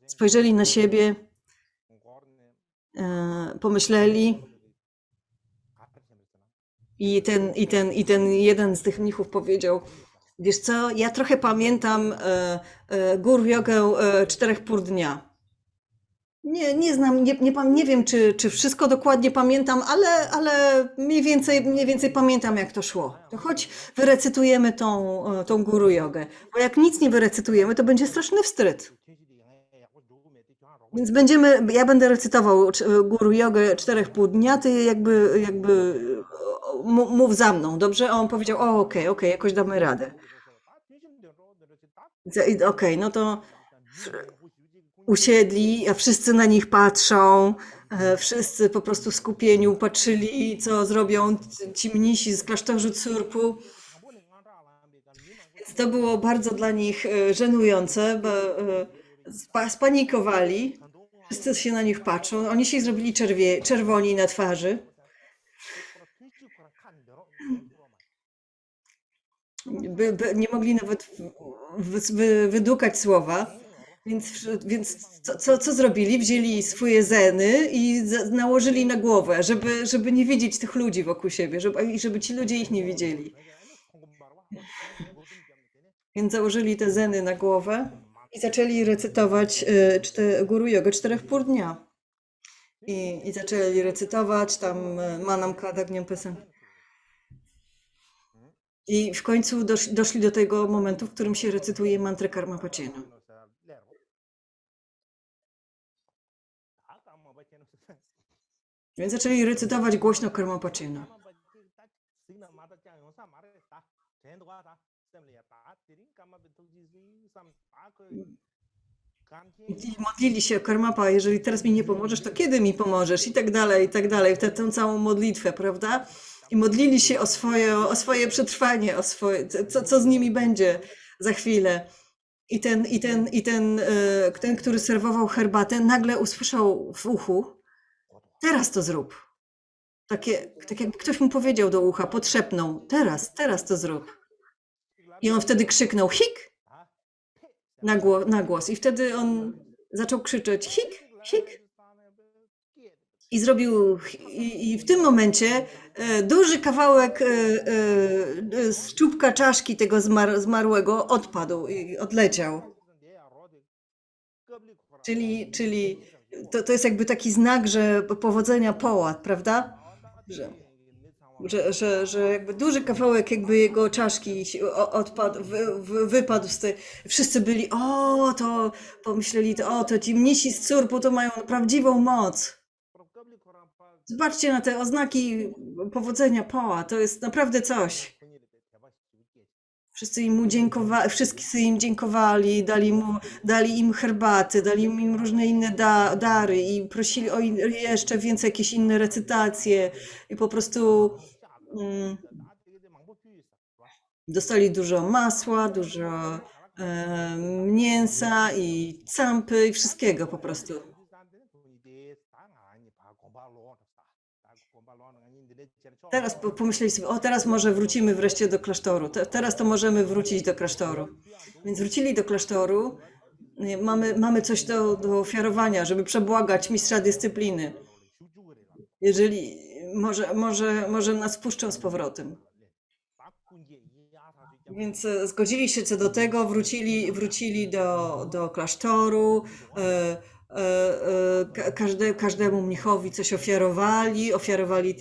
Spojrzeli na siebie, pomyśleli i ten jeden z tych mnichów powiedział, wiesz co, ja trochę pamiętam gór jogę 4 pór dnia. Nie znam, nie wiem, czy wszystko dokładnie pamiętam, ale mniej więcej pamiętam, jak to szło. To choć wyrecytujemy tą guru jogę, bo jak nic nie wyrecytujemy, to będzie straszny wstyd. Więc ja będę recytował guru jogę 4 pół dnia, ty jakby mów za mną, dobrze? A on powiedział, okej, jakoś damy radę. Okej, no to usiedli, a wszyscy na nich patrzą, wszyscy po prostu w skupieniu patrzyli, co zrobią ci mnisi z klasztoru Tsurpu. Więc to było bardzo dla nich żenujące, bo spanikowali, wszyscy się na nich patrzą, oni się zrobili czerwoni na twarzy. Nie mogli nawet wydukać słowa. Więc co zrobili? Wzięli swoje zeny i nałożyli na głowę, żeby nie widzieć tych ludzi wokół siebie, żeby ci ludzie ich nie widzieli. Więc założyli te zeny na głowę i zaczęli recytować guru jogę 4 pół dnia. I zaczęli recytować tam Manam Kadagniam Pesem. I w końcu doszli do tego momentu, w którym się recytuje mantrę Karma Pacena. Więc zaczęli recytować głośno Karma Pacena. I modlili się o Karmapa, jeżeli teraz mi nie pomożesz, to kiedy mi pomożesz? I tak dalej, tę całą modlitwę, prawda? I modlili się o swoje przetrwanie, co z nimi będzie za chwilę. I ten, który serwował herbatę, nagle usłyszał w uchu, teraz to zrób. Tak jakby ktoś mu powiedział do ucha, podszepnął, teraz to zrób. I on wtedy krzyknął, hik, na głos. I wtedy on zaczął krzyczeć, hik. I zrobił, i w tym momencie duży kawałek z czubka czaszki tego zmarłego odpadł i odleciał. Czyli to jest jakby taki znak, że powodzenia poła, prawda? Że jakby duży kawałek jakby jego czaszki odpadł, wypadł z tej... Wszyscy byli, to pomyśleli, to ci mnisi z Tsurpu to mają prawdziwą moc. Zobaczcie na te oznaki powodzenia poła, to jest naprawdę coś. Wszyscy im dziękowali, dali im herbaty, dali im różne inne dary i prosili o jeszcze więcej jakieś inne recytacje i po prostu dostali dużo masła, dużo mięsa i campy i wszystkiego po prostu. Teraz pomyśleli sobie, teraz może wrócimy wreszcie do klasztoru. Teraz to możemy wrócić do klasztoru. Więc wrócili do klasztoru. Mamy coś do ofiarowania, żeby przebłagać mistrza dyscypliny. Jeżeli może nas wpuszczą z powrotem. Więc zgodzili się co do tego, wrócili do klasztoru. każdemu mnichowi coś ofiarowali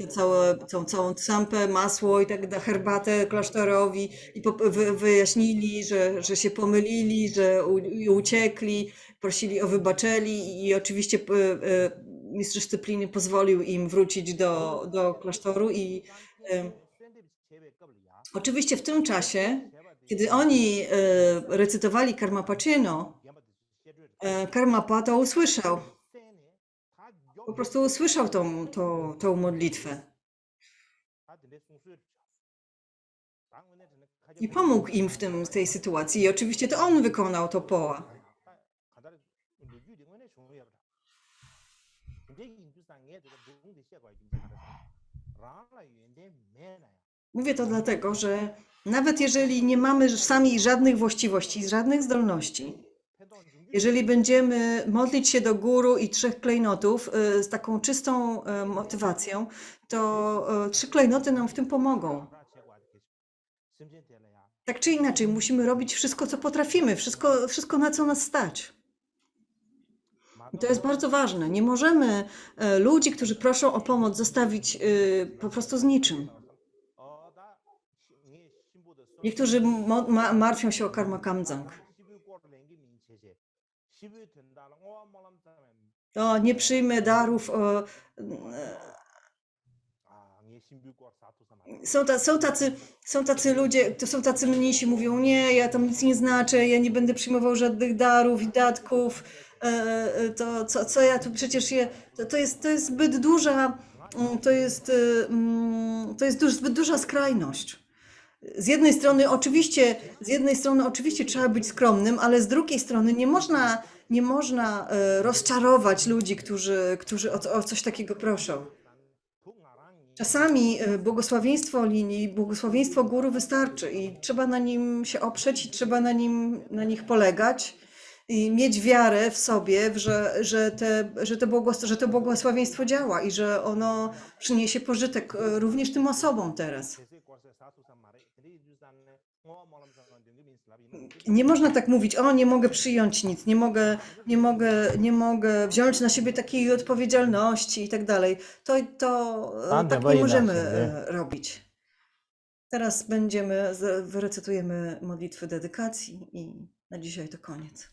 tą całą campę, masło i tak dalej, herbatę klasztorowi i wyjaśnili, że się pomylili, że uciekli, prosili o wybaczenie i oczywiście mistrz dyscypliny pozwolił im wrócić do klasztoru i oczywiście w tym czasie, kiedy oni recytowali Karmapaceno, Karmapa to usłyszał. Po prostu usłyszał tą modlitwę. I pomógł im w tej sytuacji. I oczywiście to on wykonał to poła. Mówię to dlatego, że nawet jeżeli nie mamy sami żadnych właściwości, żadnych zdolności, jeżeli będziemy modlić się do guru i 3 klejnotów z taką czystą motywacją, to 3 klejnoty nam w tym pomogą. Tak czy inaczej, musimy robić wszystko, co potrafimy, wszystko na co nas stać. I to jest bardzo ważne. Nie możemy ludzi, którzy proszą o pomoc, zostawić po prostu z niczym. Niektórzy martwią się o Karma Kamdzang. O, nie przyjmę darów. Są tacy ludzie, to są tacy mnisi, mówią, nie, ja tam nic nie znaczę, ja nie będę przyjmował żadnych darów i datków, to co ja tu przecież to jest zbyt duża, zbyt duża skrajność. Z jednej strony oczywiście trzeba być skromnym, ale z drugiej strony nie można rozczarować ludzi, którzy o coś takiego proszą. Czasami błogosławieństwo linii, błogosławieństwo guru wystarczy i trzeba na nim się oprzeć i trzeba na nich polegać i mieć wiarę w sobie, że to błogosławieństwo działa i że ono przyniesie pożytek również tym osobom teraz. Nie można tak mówić, o nie mogę przyjąć nic, nie mogę wziąć na siebie takiej odpowiedzialności i tak dalej. Tak nie możemy robić. Teraz wyrecytujemy modlitwę dedykacji i na dzisiaj to koniec.